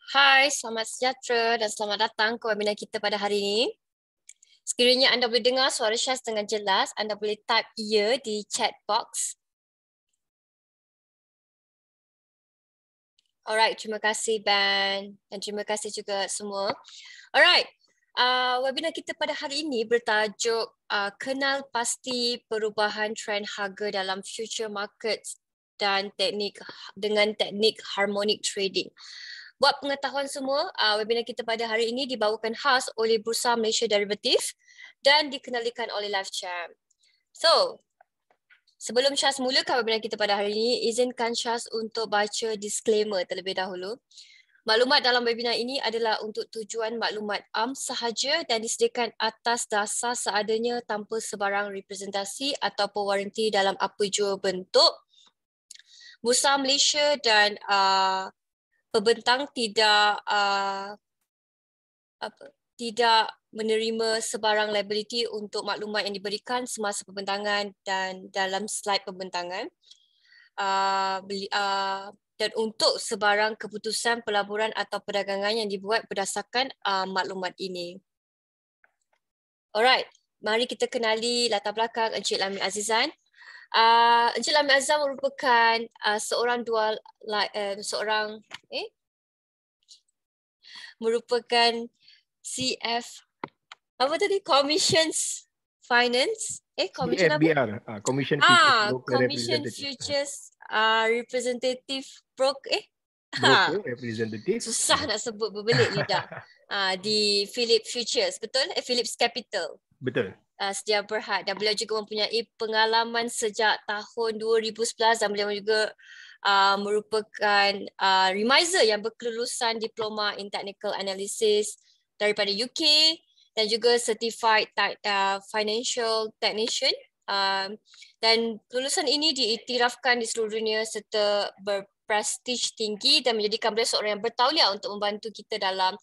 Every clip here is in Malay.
Hai, selamat sejahtera dan selamat datang ke webinar kita pada hari ini. Sekiranya anda boleh dengar suara Syaz dengan jelas, anda boleh type ya di chat box. Alright, terima kasih Ben dan terima kasih juga semua. Alright, webinar kita pada hari ini bertajuk kenal pasti perubahan trend harga dalam future markets dan teknik harmonic trading. Buat pengetahuan semua, webinar kita pada hari ini dibawakan khas oleh Bursa Malaysia Derivatif dan dikenalikan oleh LiveChamp. So, sebelum Syaz mulakan webinar kita pada hari ini, izinkan Syaz untuk baca disclaimer terlebih dahulu. Maklumat dalam webinar ini adalah untuk tujuan maklumat sahaja dan disediakan atas dasar seadanya tanpa sebarang representasi atau waranti dalam apa jua bentuk. Bursa Malaysia dan pembentang tidak menerima sebarang liability untuk maklumat yang diberikan semasa pembentangan dan dalam slide pembentangan. Dan untuk sebarang keputusan pelaburan atau perdagangan yang dibuat berdasarkan maklumat ini. Alright, mari kita kenali latar belakang Encik Lami Azizan. Encik Lami Azizan merupakan merupakan CF Commissions Finance Commission CFBR, apa? Commission Futures Broker Commission Representative. Futures Representative Broker Broker Representative. susah nak sebut, berbelit lidah. Di Philips Futures, betul? Philips Capital. Betul. Sedia Berhad, dan beliau juga mempunyai pengalaman sejak tahun 2011 dan beliau juga merupakan remiser yang berkelulusan diploma in technical analysis daripada UK dan juga certified financial technician, dan kelulusan ini diiktirafkan di seluruh dunia serta berprestij tinggi dan menjadikan beliau seorang yang bertauliah untuk membantu kita dalam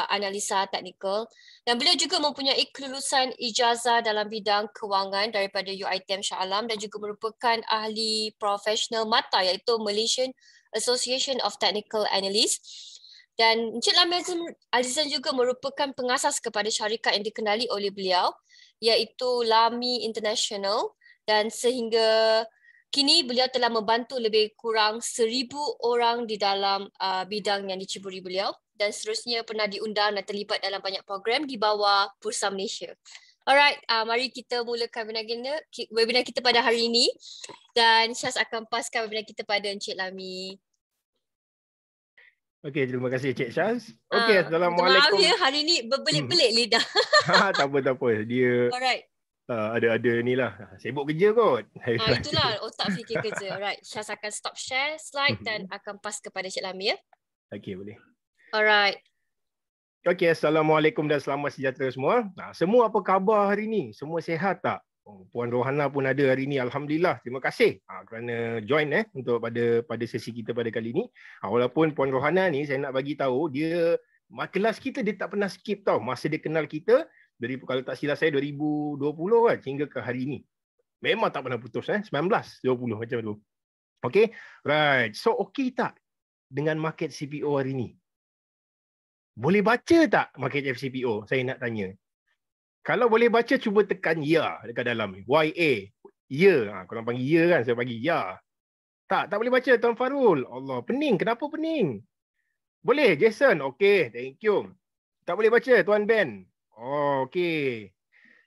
analisa teknikal. Dan beliau juga mempunyai kelulusan ijazah dalam bidang kewangan daripada UiTM Shah Alam dan juga merupakan ahli profesional MATA iaitu Malaysian Association of Technical Analysts. Dan Encik Lami Azizan juga merupakan pengasas kepada syarikat yang dikenali oleh beliau iaitu Lami International, dan sehingga kini beliau telah membantu lebih kurang 1,000 orang di dalam bidang yang diceburi beliau, dan seterusnya pernah diundang dan terlibat dalam banyak program di bawah Bursa Malaysia. Alright, mari kita mulakan webinar kita pada hari ini, dan Syaz akan paskan webinar kita pada Encik Lami. Okey, terima kasih Cik Syaz. Okey, Assalamualaikum. Maaf ya, hari ni berbelit-belit lidah. Tak apa. Dia Alright. ada ni lah. Sibuk kerja kot. Itulah otak fikir kerja. Alright, Syaz akan stop share slide dan akan pass kepada Cik Lami ya. Okey, boleh. Alright. Okey, Assalamualaikum dan selamat sejahtera semua. Semua apa khabar hari ni? Semua sihat tak? Puan Rohana pun ada hari ni, alhamdulillah. Terima kasih kerana join untuk pada sesi kita pada kali ni. Walaupun Puan Rohana ni saya nak bagi tahu dia kelas kita dia tak pernah skip tau. Masa dia kenal kita dari, kalau tak silap saya, 2020 kan hingga ke hari ni. Memang tak pernah putus 19, 20 macam tu. Okey. Right. So okey tak dengan market CPO hari ni? Boleh baca tak market FCPO? Saya nak tanya. Kalau boleh baca, cuba tekan ya dekat dalam ni. YA. Ya. Korang panggil ya kan? Saya panggil ya. Tak boleh baca Tuan Farul. Allah, pening. Kenapa pening? Boleh, Jason. Okey, thank you. Tak boleh baca Tuan Ben. Oh, okey.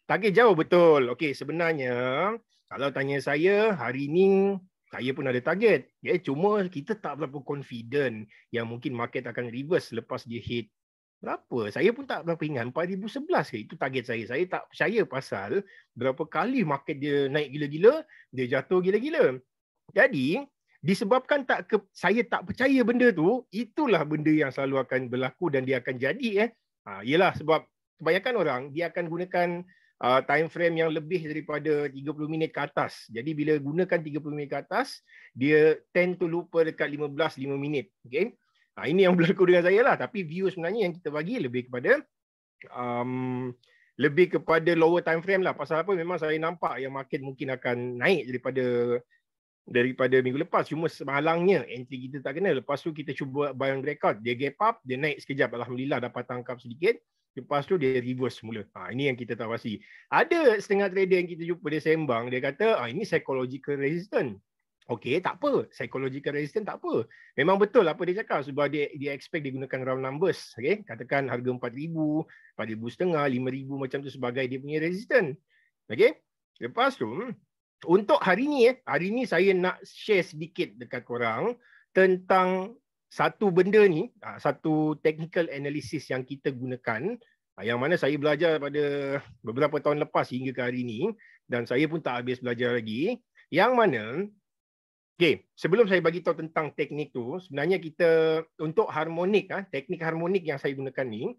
Target jauh, betul. Okey, sebenarnya kalau tanya saya, hari ni saya pun ada target. Cuma kita tak berapa confident yang mungkin market akan reverse lepas dia hit berapa? Saya pun tak berapa ingat. 4,011 ke? Itu target saya. Saya tak percaya pasal berapa kali market dia naik gila-gila, dia jatuh gila-gila. Jadi, disebabkan saya tak percaya benda tu, itulah benda yang selalu akan berlaku dan dia akan jadi. Yelah, sebab kebanyakan orang, dia akan gunakan time frame yang lebih daripada 30 minit ke atas. Jadi, bila gunakan 30 minit ke atas, dia tend to lupa dekat 15 minit. Okay? Ini yang berlaku dengan saya lah. Tapi view sebenarnya yang kita bagi lebih kepada lower time frame lah. Pasal apa? Memang saya nampak yang market mungkin akan naik daripada daripada minggu lepas. Cuma semalangnya entry kita tak kena. Lepas tu kita cuba buy on breakout. Dia gap up, dia naik sekejap. Alhamdulillah dapat tangkap sedikit. Lepas tu dia reverse semula. Ini yang kita tak pasti. Ada setengah trader yang kita jumpa dia sembang, dia kata ini psychological resistance. Okey, tak apa. Psychological resistance tak apa. Memang betul apa dia cakap sebab dia expect dia gunakan round numbers. Okey, katakan harga 4,000, 4,500, 5,000 macam tu sebagai dia punya resistance. Okey. Lepas tu untuk hari ni saya nak share sedikit dekat korang tentang satu benda ni, satu technical analysis yang kita gunakan, yang mana saya belajar pada beberapa tahun lepas hingga ke hari ni dan saya pun tak habis belajar lagi. Yang mana, sebelum saya bagi tahu tentang teknik tu, sebenarnya kita untuk harmonik, teknik harmonik yang saya gunakan ni,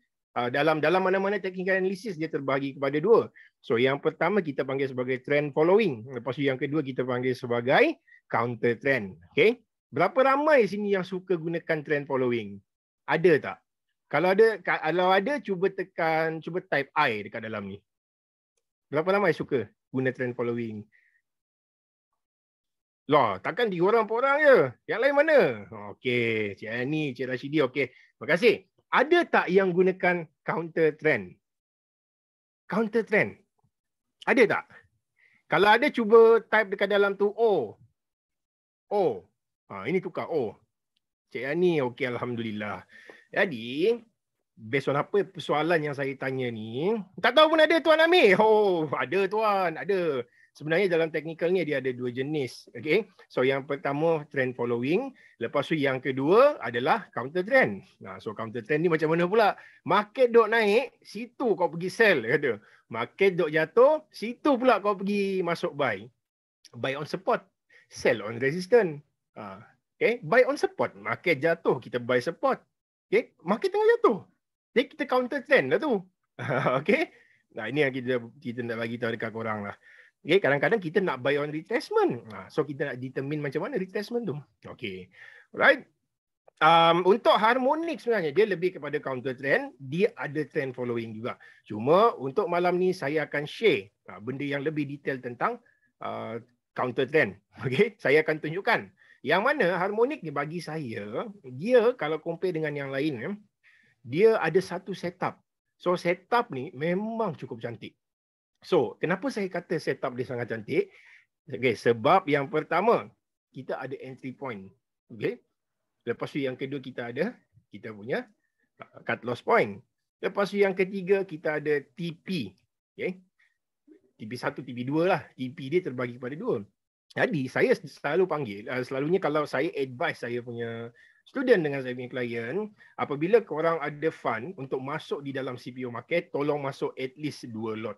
dalam mana-mana teknik analisis dia terbahagi kepada dua. So yang pertama kita panggil sebagai trend following. Lepas tu yang kedua kita panggil sebagai counter trend. Okay? Berapa ramai sini yang suka gunakan trend following? Ada tak? Kalau ada cuba type I dekat dalam ni. Berapa ramai suka guna trend following? Lah, takkan 3 orang 4 orang je. Yang lain mana? Okey, Cik Ani, Cik Rashidi, okey. Terima kasih. Ada tak yang gunakan counter trend? Counter trend. Ada tak? Kalau ada, cuba type dekat dalam tu O. O. Ini tukar O. Cik Ani, okey, Alhamdulillah. Jadi, based on apa persoalan yang saya tanya ni, tak tahu pun ada Tuan Amir. Oh, ada Tuan, ada. Sebenarnya dalam technical ni dia ada 2 jenis. Okay? So yang pertama trend following. Lepas tu yang kedua adalah counter trend. So counter trend ni macam mana pula? Market dok naik, situ kau pergi sell. Kata. Market dok jatuh, situ pula kau pergi masuk buy. Buy on support, sell on resistance. Okay? Buy on support, market jatuh, kita buy support. Okay? Market tengah jatuh. Jadi kita counter trend lah tu. Okay? Ini yang kita nak bagi tahu dekat korang lah. Okay, kadang-kadang kita nak buy on retracement. So kita nak determine macam mana retracement tu. Okay. Alright. Untuk harmonik sebenarnya dia lebih kepada counter trend. Dia ada trend following juga. Cuma untuk malam ni saya akan share benda yang lebih detail tentang counter trend. Okay. Saya akan tunjukkan. Yang mana harmonik ni bagi saya, dia kalau compare dengan yang lain, dia ada satu setup. So setup ni memang cukup cantik. So, kenapa saya kata setup dia sangat cantik? Okay, sebab yang pertama, kita ada entry point. Okay. Lepas tu yang kedua kita punya cut loss point. Lepas tu yang ketiga kita ada TP. Okay. TP1, TP2 lah. TP dia terbagi kepada 2. Jadi, saya selalu panggil, selalunya kalau saya advise saya punya student dengan saya punya klien, apabila korang ada fund untuk masuk di dalam CPO market, tolong masuk at least 2 lot.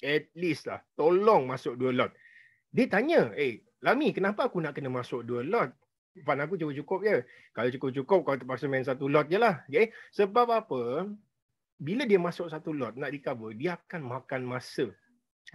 At least lah. Tolong masuk 2 lot. Dia tanya, Lami, kenapa aku nak kena masuk 2 lot? Fund aku cukup-cukup je. Kalau cukup-cukup, kau terpaksa main 1 lot je lah. Okay? Sebab apa? Bila dia masuk 1 lot, nak recover, dia akan makan masa.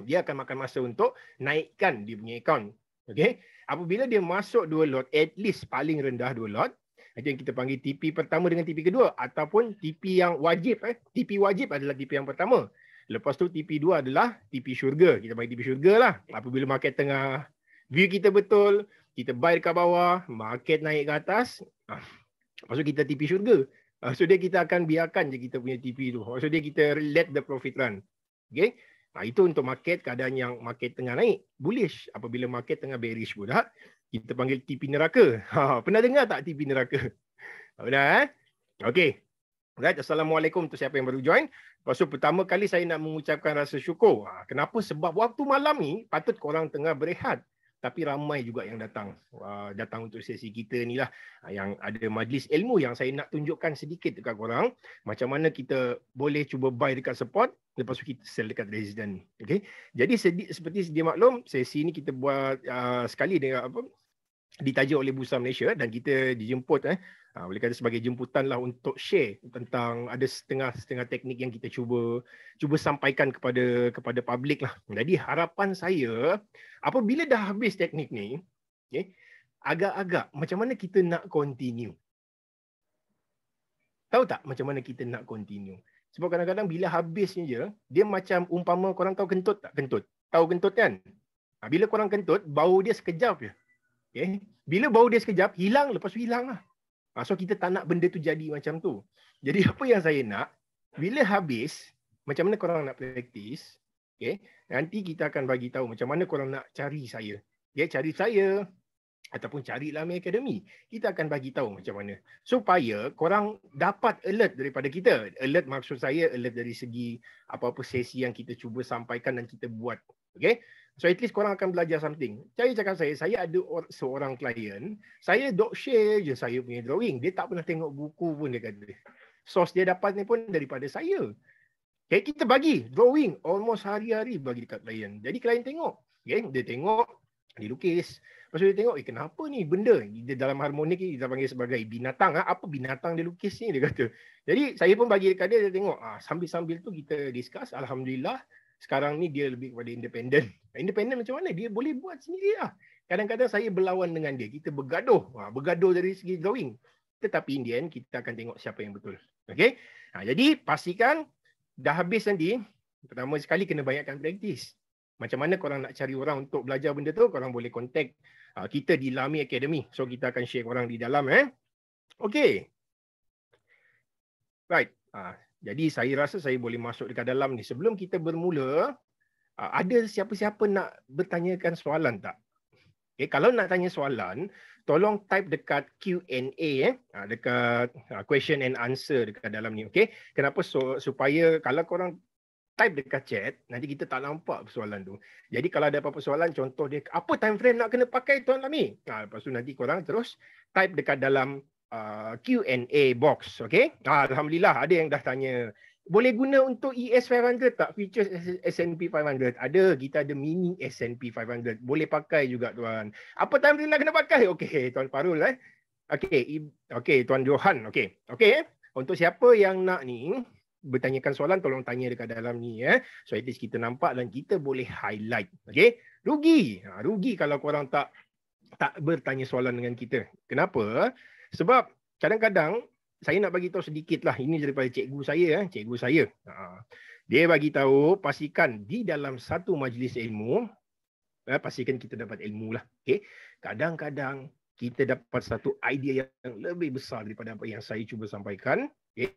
Dia akan makan masa untuk naikkan dia punya account. Okay? Apabila dia masuk 2 lot, at least paling rendah 2 lot, itu yang kita panggil TP pertama dengan TP kedua. Ataupun TP yang wajib. TP wajib adalah TP yang pertama. Lepas tu TP2 adalah TP syurga. Kita bagi TP syurga lah. Apabila market tengah view kita betul, kita buy dekat bawah, market naik ke atas, lepas tu kita TP syurga. So dia kita akan biarkan je kita punya TP tu. So dia kita let the profit run. Okay? Itu untuk market, keadaan yang market tengah naik. Bullish. Apabila market tengah bearish pula, kita panggil TP neraka. Pernah dengar tak TP neraka? Benar Okay. Right. Assalamualaikum untuk siapa yang baru join. Lepas tu pertama kali saya nak mengucapkan rasa syukur. Kenapa? Sebab waktu malam ni patut korang tengah berehat. Tapi ramai juga yang datang. Datang untuk sesi kita ni lah. Yang ada majlis ilmu yang saya nak tunjukkan sedikit dekat korang. Macam mana kita boleh cuba buy dekat support. Lepas tu kita sell dekat resistance. Okay? Jadi seperti sedia maklum, sesi ni kita buat sekali dengan ditaja oleh Bursa Malaysia dan kita dijemput boleh kata sebagai jemputan lah untuk share tentang ada setengah teknik yang kita cuba sampaikan kepada publik lah. Jadi harapan saya apabila dah habis teknik ni, agak-agak macam mana kita nak continue. Tahu tak macam mana kita nak continue? Sebab kadang-kadang bila habisnya je, dia macam umpama korang tahu kentut tak? Kentut. Tahu kentut kan? Bila korang kentut, bau dia sekejap je. Okay. Bila bau dia sekejap, hilang, lepas tu hilang lah. So kita tak nak benda tu jadi macam tu. Jadi apa yang saya nak, bila habis, macam mana korang nak praktis, okay, nanti kita akan bagi tahu macam mana korang nak cari saya. Okay, cari saya ataupun cari Lami Academy. Kita akan bagi tahu macam mana. Supaya korang dapat alert daripada kita. Alert maksud saya, alert dari segi apa-apa sesi yang kita cuba sampaikan dan kita buat. Okay? So at least korang akan belajar something. Saya cakap saya ada seorang klien, saya dok share je saya punya drawing. Dia tak pernah tengok buku pun dia kata. Source dia dapat ni pun daripada saya. Okay, kita bagi drawing almost hari-hari bagi dekat klien. Jadi klien tengok. Okay, dia tengok, dia lukis. Lepas tu dia tengok, kenapa ni benda? Dia dalam harmonik ni kita panggil sebagai binatang. Apa binatang dia lukis ni? Dia kata. Jadi saya pun bagi dekat dia, dia tengok. Sambil-sambil tu kita discuss. Alhamdulillah, sekarang ni dia lebih kepada independen. Independen macam mana? Dia boleh buat sendiri lah. Kadang-kadang saya berlawan dengan dia. Kita bergaduh. Bergaduh dari segi drawing. Tetapi in the end, kita akan tengok siapa yang betul. Okay? Jadi pastikan dah habis nanti, pertama sekali kena banyakkan praktis. Macam mana korang nak cari orang untuk belajar benda tu, korang boleh contact kita di Lami Academy. So kita akan share korang di dalam. Okay. Right. Jadi saya rasa saya boleh masuk dekat dalam ni. Sebelum kita bermula, ada siapa-siapa nak bertanyakan soalan tak? Okay, kalau nak tanya soalan, tolong type dekat Q&A, dekat question and answer dekat dalam ni. Okay? Kenapa? Supaya kalau korang type dekat chat, nanti kita tak nampak soalan tu. Jadi kalau ada apa-apa soalan, contoh dia, apa time frame nak kena pakai Tuan Lami? Lepas tu nanti korang terus type dekat dalam Q&A box. Okay? Alhamdulillah ada yang dah tanya, boleh guna untuk ES500 tak? Features S&P 500. Ada, kita ada mini S&P 500. Boleh pakai juga tuan. Apa time frame nak kena pakai? Okey, Tuan Parul. Okey, Tuan Johan. Okey. Untuk siapa yang nak ni, bertanyakan soalan, tolong tanya dekat dalam ni. So at least kita nampak dan kita boleh highlight. Okey? Rugi kalau korang tak bertanya soalan dengan kita. Kenapa? Sebab kadang-kadang saya nak bagi tahu sedikit lah. Ini daripada cikgu saya. Dia bagi tahu, pastikan di dalam satu majlis ilmu, pastikan kita dapat ilmu lah. Okay? Kadang-kadang kita dapat satu idea yang lebih besar daripada apa yang saya cuba sampaikan. Okay?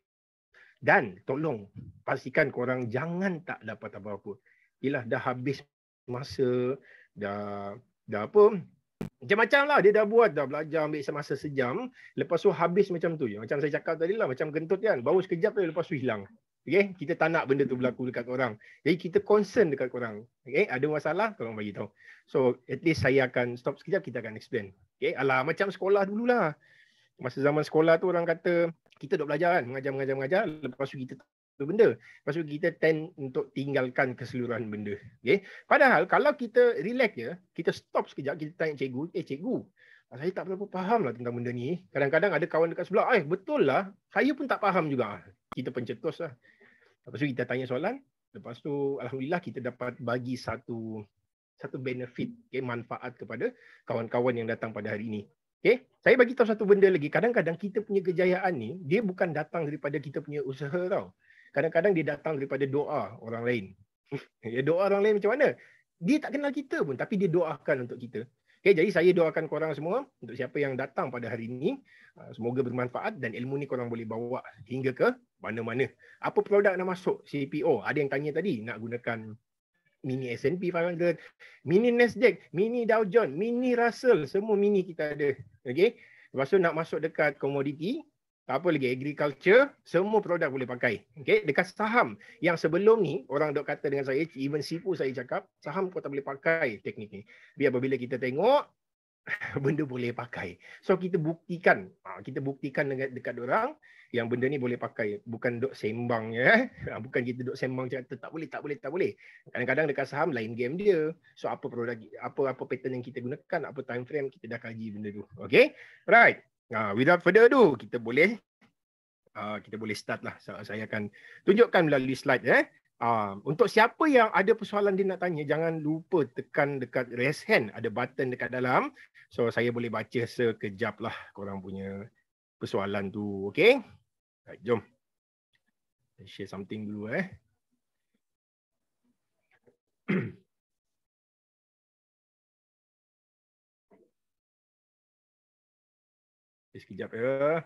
Dan tolong pastikan korang jangan tak dapat apa-apa. Yelah, dah habis masa, dah apa, macam-macam lah dia dah buat, dah belajar ambil semasa sejam, lepas tu habis macam tu je. Macam saya cakap tadi lah, macam kentut kan, baru sekejap tu lepas tu hilang. Okay? Kita tak nak benda tu berlaku dekat korang. Jadi kita concern dekat korang. Okay? Ada masalah, tolong bagi tahu. So at least saya akan stop sekejap, kita akan explain. Okay? Alah, macam sekolah dululah. Masa zaman sekolah tu orang kata, kita duk belajar kan, mengajar, lepas tu kita benda. Lepas tu kita tend untuk tinggalkan keseluruhan benda. Okay? Padahal kalau kita relax je, kita stop sekejap, kita tanya cikgu, cikgu, saya tak berapa faham lah tentang benda ni. Kadang-kadang ada kawan dekat sebelah, betul lah, saya pun tak faham juga. Kita pencetus lah. Lepas tu kita tanya soalan, lepas tu alhamdulillah kita dapat bagi satu benefit, manfaat kepada kawan-kawan yang datang pada hari ini. Okay? Saya bagi tahu satu benda lagi. Kadang-kadang kita punya kejayaan ni, dia bukan datang daripada kita punya usaha tau. Kadang-kadang dia datang daripada doa orang lain. Doa orang lain macam mana? Dia tak kenal kita pun, tapi dia doakan untuk kita. Okay, jadi saya doakan korang semua, untuk siapa yang datang pada hari ini, semoga bermanfaat dan ilmu ni korang boleh bawa hingga ke mana-mana. Apa produk nak masuk CPO? Ada yang tanya tadi, nak gunakan mini S&P 500, mini Nasdaq, mini Dow Jones, mini Russell, semua mini kita ada. Okay? Lepas tu nak masuk dekat komoditi, apa lagi, agriculture, semua produk boleh pakai. Okay? Dekat saham, yang sebelum ni, orang dok kata dengan saya, even Sipu saya cakap, saham kau tak boleh pakai teknik ni. Biar apabila kita tengok, benda boleh pakai. So kita buktikan dekat orang yang benda ni boleh pakai, bukan duk sembang ya. Bukan kita duk sembang cakap tak boleh. Kadang-kadang dekat saham lain game dia. So apa produk, apa pattern yang kita gunakan, apa time frame, kita dah kaji benda tu. Okay? Right. Without further ado, kita boleh start lah. Saya akan tunjukkan melalui slide untuk siapa yang ada persoalan dia nak tanya, jangan lupa tekan dekat raise hand, ada button dekat dalam. So saya boleh baca sekejap lah korang punya persoalan tu. Okay? Right, jom. Share something dulu Sekejap ya.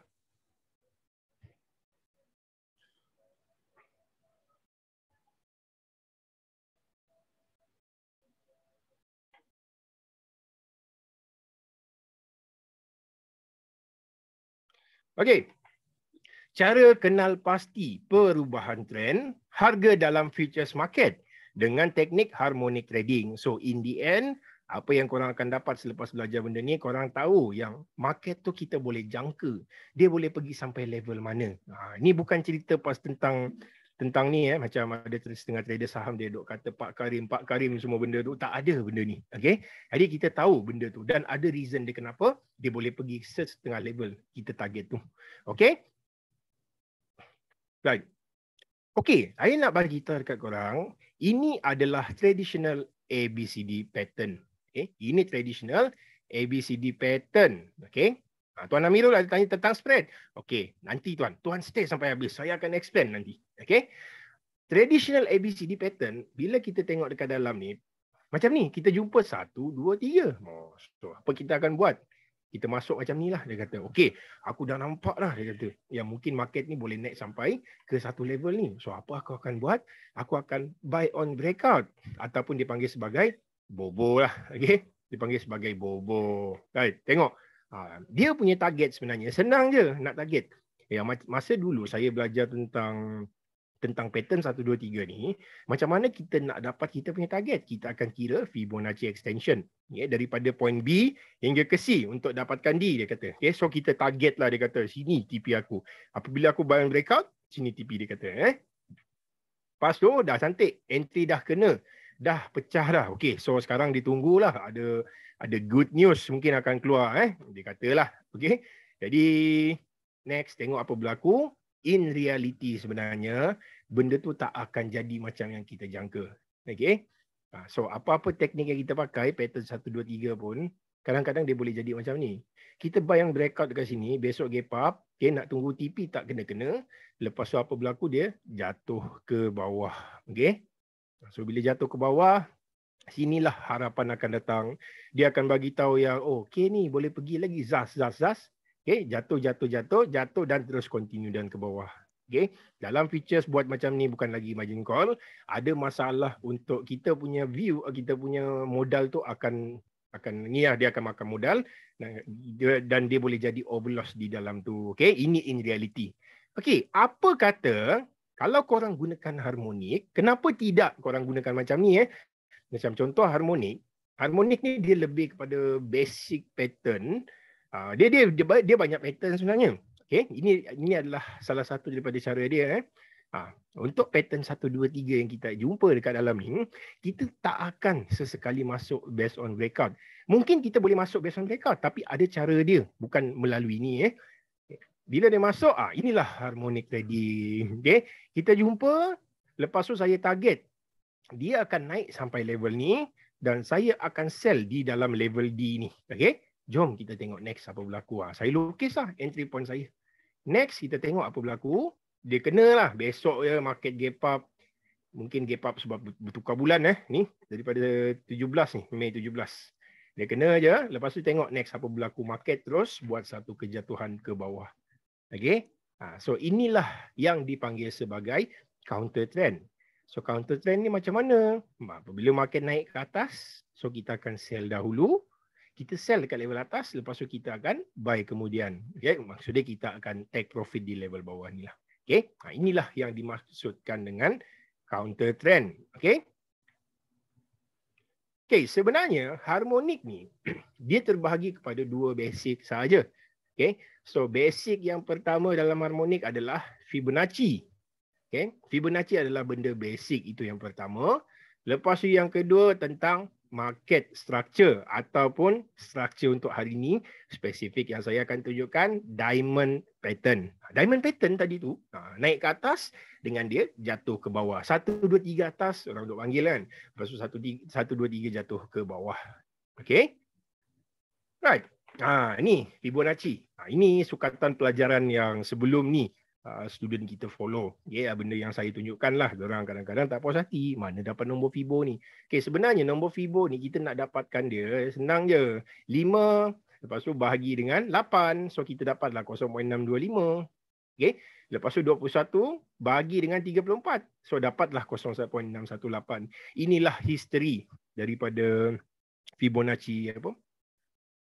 Okey. Cara kenal pasti perubahan trend harga dalam futures market dengan teknik harmonic trading. So in the end, apa yang korang akan dapat selepas belajar benda ni, korang tahu yang market tu kita boleh jangka. Dia boleh pergi sampai level mana. Ni bukan cerita pas tentang ni macam ada setengah trader saham dia duk kata Pak Karim semua benda tu, tak ada benda ni. Okay? Jadi kita tahu benda tu dan ada reason dia kenapa dia boleh pergi setengah level kita target tu. Okay? Right. Okey, saya nak bagi tahu dekat korang, ini adalah traditional ABCD pattern. Okay, ini traditional ABCD pattern. Okay. Tuan Amirul ada tanya tentang spread. Okey, nanti tuan stay sampai habis. Saya akan explain nanti. Okay. Traditional ABCD pattern, bila kita tengok dekat dalam ni, macam ni, kita jumpa 1, 2, 3. So, apa kita akan buat? Kita masuk macam ni lah, dia kata. Okey, aku dah nampak lah, dia kata. Yang mungkin market ni boleh naik sampai ke satu level ni. So, apa aku akan buat? Aku akan buy on breakout. Ataupun dipanggil sebagai bobo lah. Okey, dipanggil sebagai bobo. Right, tengok. Dia punya target sebenarnya, senang je nak target. Masa dulu saya belajar tentang pattern 1, 2, 3 ni, macam mana kita nak dapat kita punya target? Kita akan kira Fibonacci extension. Daripada point B hingga ke C untuk dapatkan D, dia kata. Okay, so kita target lah, dia kata. Sini TP aku. Apabila aku buy breakout, sini TP, dia kata. Lepas tu dah cantik. Entry dah kena. Dah pecah dah. Okay, so sekarang ditunggulah. Ada good news mungkin akan keluar. Dia katalah. Okay, jadi next tengok apa berlaku. In reality sebenarnya, benda tu tak akan jadi macam yang kita jangka. Okay. So, apa-apa teknik yang kita pakai, pattern 1, 2, 3 pun, kadang-kadang dia boleh jadi macam ni. Kita buy yang breakout dekat sini, besok gap up, okay, nak tunggu TP tak kena-kena. Lepas tu apa berlaku, dia jatuh ke bawah. Okay. So, bila jatuh ke bawah, sinilah harapan akan datang. Dia akan bagi tahu yang, okay ni boleh pergi lagi, zas. Okay, jatuh dan terus continue dan ke bawah. Okay, dalam features buat macam ni bukan lagi margin call. Ada masalah untuk kita punya view, kita punya modal tu akan ni lah, dia akan makan modal dan dia boleh jadi overloss di dalam tu. Okay, ini in reality. Okay, apa kata kalau korang gunakan harmonik, kenapa tidak korang gunakan macam ni? Macam contoh harmonik. Harmonik ni dia lebih kepada basic pattern. Dia banyak pattern sebenarnya. Okay, ini adalah salah satu daripada cara dia. Untuk pattern 1, 2, 3 yang kita jumpa dekat dalam ni, kita tak akan sesekali masuk based on breakout. Mungkin kita boleh masuk based on breakout, tapi ada cara dia, bukan melalui ni. Bila dia masuk, inilah harmonic trading. Okay, kita jumpa, lepas tu saya target. Dia akan naik sampai level ni dan saya akan sell di dalam level D ni. Okay. Jom kita tengok next apa berlaku. Saya lukis lah entry point saya. Next kita tengok apa berlaku. Dia kena lah besok ya market gap up. Mungkin gap up sebab bertukar bulan ni. Daripada 17 ni, Mei 17. Dia kena je. Lepas tu tengok next apa berlaku. Market terus buat satu kejatuhan ke bawah. Okay. So inilah yang dipanggil sebagai counter trend. So counter trend ni macam mana? Apabila market naik ke atas, so kita akan sell dahulu. Kita sell dekat level atas, lepas tu kita akan buy kemudian. Okay? Maksudnya kita akan take profit di level bawah ni lah. Okay? Inilah yang dimaksudkan dengan counter trend. Okay? Okay, sebenarnya harmonik ni, dia terbahagi kepada 2 basic sahaja. Okay? So basic yang pertama dalam harmonik adalah Fibonacci. Okay? Fibonacci adalah benda basic, itu yang pertama. Lepas tu yang kedua tentang market structure ataupun structure untuk hari ini spesifik yang saya akan tunjukkan diamond pattern. Diamond pattern tadi tu naik ke atas dengan dia jatuh ke bawah. 1, 2, 3 atas orang duk panggil kan. Lepas tu 1, 2, 3 jatuh ke bawah. Okay. Right. Ni Fibonacci. Ini sukatan pelajaran yang sebelum ni student kita follow. Benda yang saya tunjukkan lah. Diorang kadang-kadang tak puas hati. Mana dapat nombor Fibo ni? Okay, sebenarnya nombor Fibo ni kita nak dapatkan dia senang je. 5 Lepas tu bahagi dengan 8. So kita dapatlah 0.625. Okay. Lepas tu 21 bahagi dengan 34. So dapatlah 0.618. Inilah history daripada Fibonacci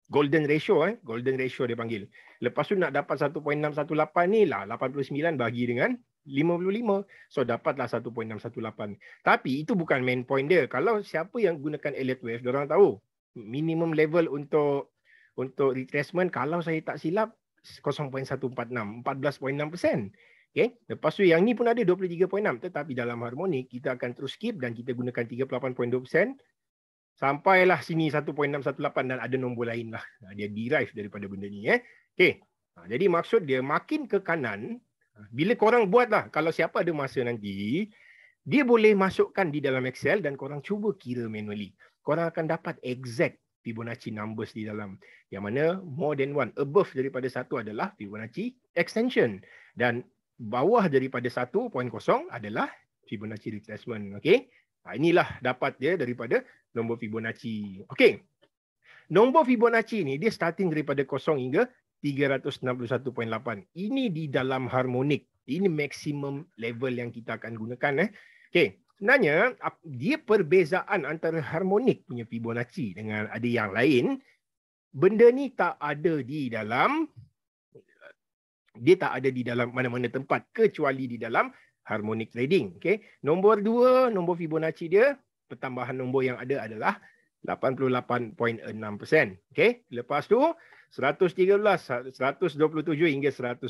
golden ratio, golden ratio dia panggil. Lepas tu nak dapat 1.618 ni lah 89 bagi dengan 55. So dapatlah 1.618. Tapi itu bukan main point dia. Kalau siapa yang gunakan Elliott wave, diorang tahu minimum level untuk retracement kalau saya tak silap 0.146, 14.6%. Okay. Lepas tu yang ni pun ada 23.6, tetapi dalam harmonik kita akan terus skip dan kita gunakan 38.2%. Sampailah sini 1.618 dan ada nombor lain lah. Dia derive daripada benda ni. Okay. Jadi maksud dia makin ke kanan, bila korang buat lah, kalau siapa ada masa nanti, dia boleh masukkan di dalam Excel dan korang cuba kira manually. Korang akan dapat exact Fibonacci numbers di dalam. Yang mana more than one. Above daripada 1 adalah Fibonacci extension. Dan bawah daripada 1.0 adalah Fibonacci retracement. Okay. Inilah dapat dia daripada nombor Fibonacci. Okey. Nombor Fibonacci ni dia starting daripada 0 hingga 361.8. Ini di dalam harmonik. Ini maksimum level yang kita akan gunakan. Okey. Sebenarnya dia perbezaan antara harmonik punya Fibonacci dengan ada yang lain. Benda ni tak ada di dalam mana-mana tempat kecuali di dalam harmonic trading. Okay. Nombor 2, nombor Fibonacci dia, pertambahan nombor yang ada adalah 88.6%. Okay. Lepas tu, 113, 127 hingga 141%.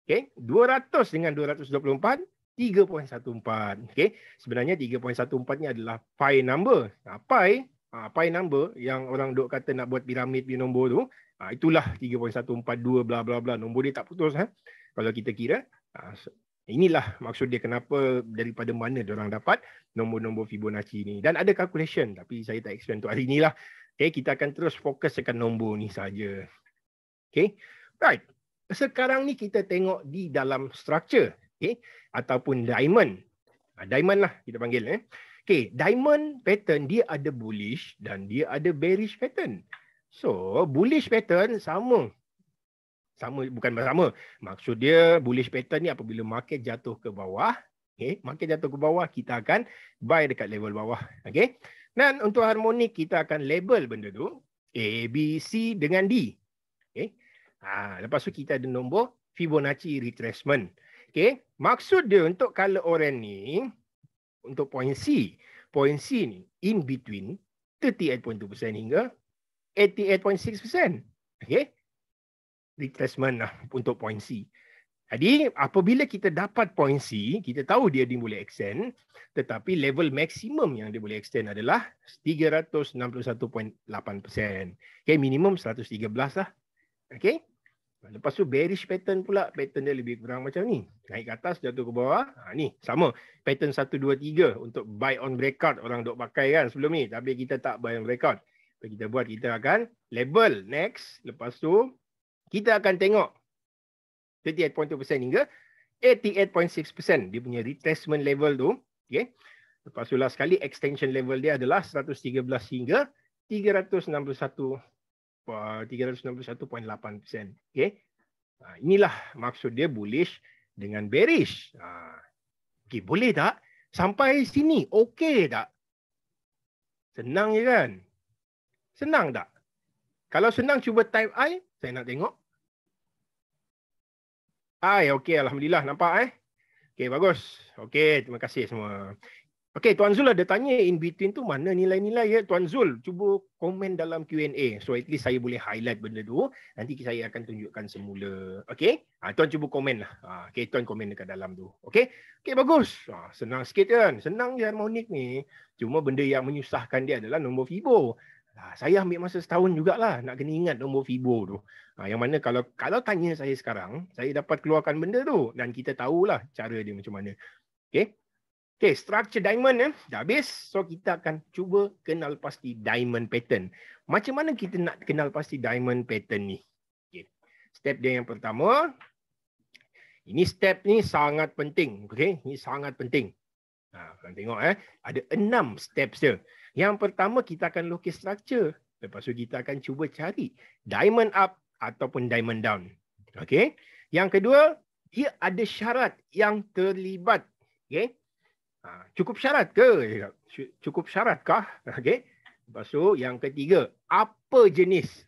Okay. 200 dengan 224, 3.14. Okay. Sebenarnya 3.14 ni adalah pi number. Pi number yang orang duk kata nak buat piramid di nombor tu, itulah 3.142 bla bla bla. Nombor dia tak putus. Kalau kita kira, inilah maksud dia kenapa daripada mana diorang dapat nombor-nombor Fibonacci ni. Dan ada calculation tapi saya tak explain untuk hari ni lah. Okay, kita akan terus fokus akan nombor ni saja. Okay, right. Sekarang ni kita tengok di dalam structure, okay, ataupun diamond. Diamond lah kita panggil. Okay, diamond pattern dia ada bullish dan dia ada bearish pattern. So, bullish pattern sama, bukan bersama. Maksud dia bullish pattern ni apabila market jatuh ke bawah, market jatuh ke bawah, kita akan buy dekat level bawah. Okay. Dan untuk harmonik kita akan label benda tu A, B, C dengan D. Okay. Lepas tu kita ada nombor Fibonacci retracement. Okay. Maksud dia untuk color orange ni, untuk point C ni in between 38.2% hingga 88.6%. Okay. Retracement lah untuk point C. Jadi apabila kita dapat point C, kita tahu dia boleh extend, tetapi level maksimum yang dia boleh extend adalah 361.8%. Okay, minimum 113 lah. Okay. Lepas tu bearish pattern pula, pattern dia lebih kurang macam ni. Naik ke atas, jatuh ke bawah. Ni sama. Pattern 1, 2, 3 untuk buy on breakout orang duk pakai kan sebelum ni. Tapi kita tak buy on breakout. Apa kita buat, kita akan label next. Lepas tu kita akan tengok 38.2% hingga 88.6% dia punya retracement level tu. Okay. Lepas tu last sekali extension level dia adalah 113 hingga 361.8%. Okay. Inilah maksud dia bullish dengan bearish. Okay, boleh tak? Sampai sini okey tak? Senang je kan? Senang tak? Kalau senang cuba type I, saya nak tengok. Okey, alhamdulillah nampak Okey, bagus. Okey, terima kasih semua. Okey, Tuan Zul ada tanya in between tu mana nilai-nilai ya. Tuan Zul, cuba komen dalam Q&A. So at least saya boleh highlight benda tu. Nanti saya akan tunjukkan semula. Okey? Tuan cuba komen lah. Okey, Tuan komen dekat dalam tu. Okey? Okey, bagus. Senang sikit kan? Senang je harmonik ni. Cuma benda yang menyusahkan dia adalah nombor Fibo. Saya ambil masa setahun jugalah nak kena ingat nombor Fibo tu. Yang mana kalau tanya saya sekarang, saya dapat keluarkan benda tu. Dan kita tahulah cara dia macam mana. Okey? Okay, structure diamond dah habis. So kita akan cuba kenal pasti diamond pattern. Macam mana kita nak kenal pasti diamond pattern ni? Okay. Step dia yang pertama. Ini step ni sangat penting. Okay, ini sangat penting. Kalian tengok ada 6 steps dia. Yang pertama kita akan lukis structure. Lepas tu kita akan cuba cari diamond up ataupun diamond down. Okey. Yang kedua, dia ada syarat yang terlibat. Okey. Cukup syarat ke? Cukup syaratkah? Okey. Lepas tu yang ketiga, apa jenis?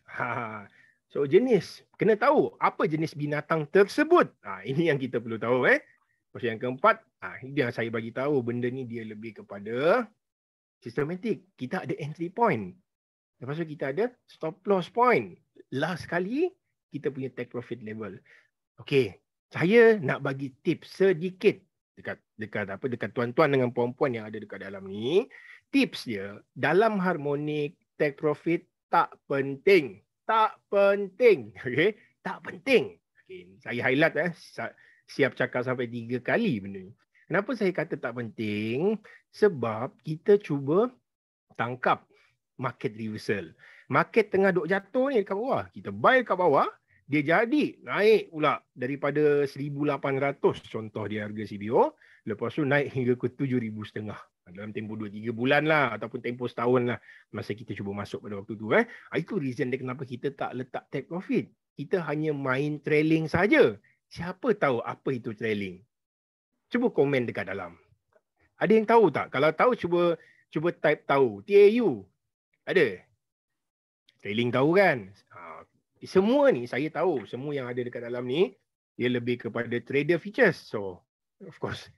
So jenis, kena tahu apa jenis binatang tersebut. Ini yang kita perlu tahu. Lepas yang keempat, ini yang saya bagi tahu, benda ni dia lebih kepada sistematik. Kita ada entry point. Lepas tu kita ada stop loss point. Last sekali, kita punya take profit level. Okey, saya nak bagi tips sedikit dekat tuan-tuan dengan puan-puan yang ada dekat dalam ni. Tips dia, dalam harmonik take profit tak penting. Tak penting. Okey, tak penting. Okey, saya highlight siap cakap sampai 3 kali benda ni. Kenapa saya kata tak penting? Sebab kita cuba tangkap market reversal. Market tengah duk jatuh ni dekat bawah. Kita buy dekat bawah, dia jadi naik pula daripada 1,800 contoh dia harga CPO. Lepas tu naik hingga ke 7,500. Dalam tempoh 2-3 bulan lah ataupun tempoh setahun lah masa kita cuba masuk pada waktu tu. Itu reason dia kenapa kita tak letak take profit. Kita hanya main trailing saja. Siapa tahu apa itu trailing? Cuba komen dekat dalam. Ada yang tahu tak? Kalau tahu cuba type tahu. TAU. Ada? Trailing tahu kan? Semua ni saya tahu. Semua yang ada dekat dalam ni dia lebih kepada trader features. So, of course,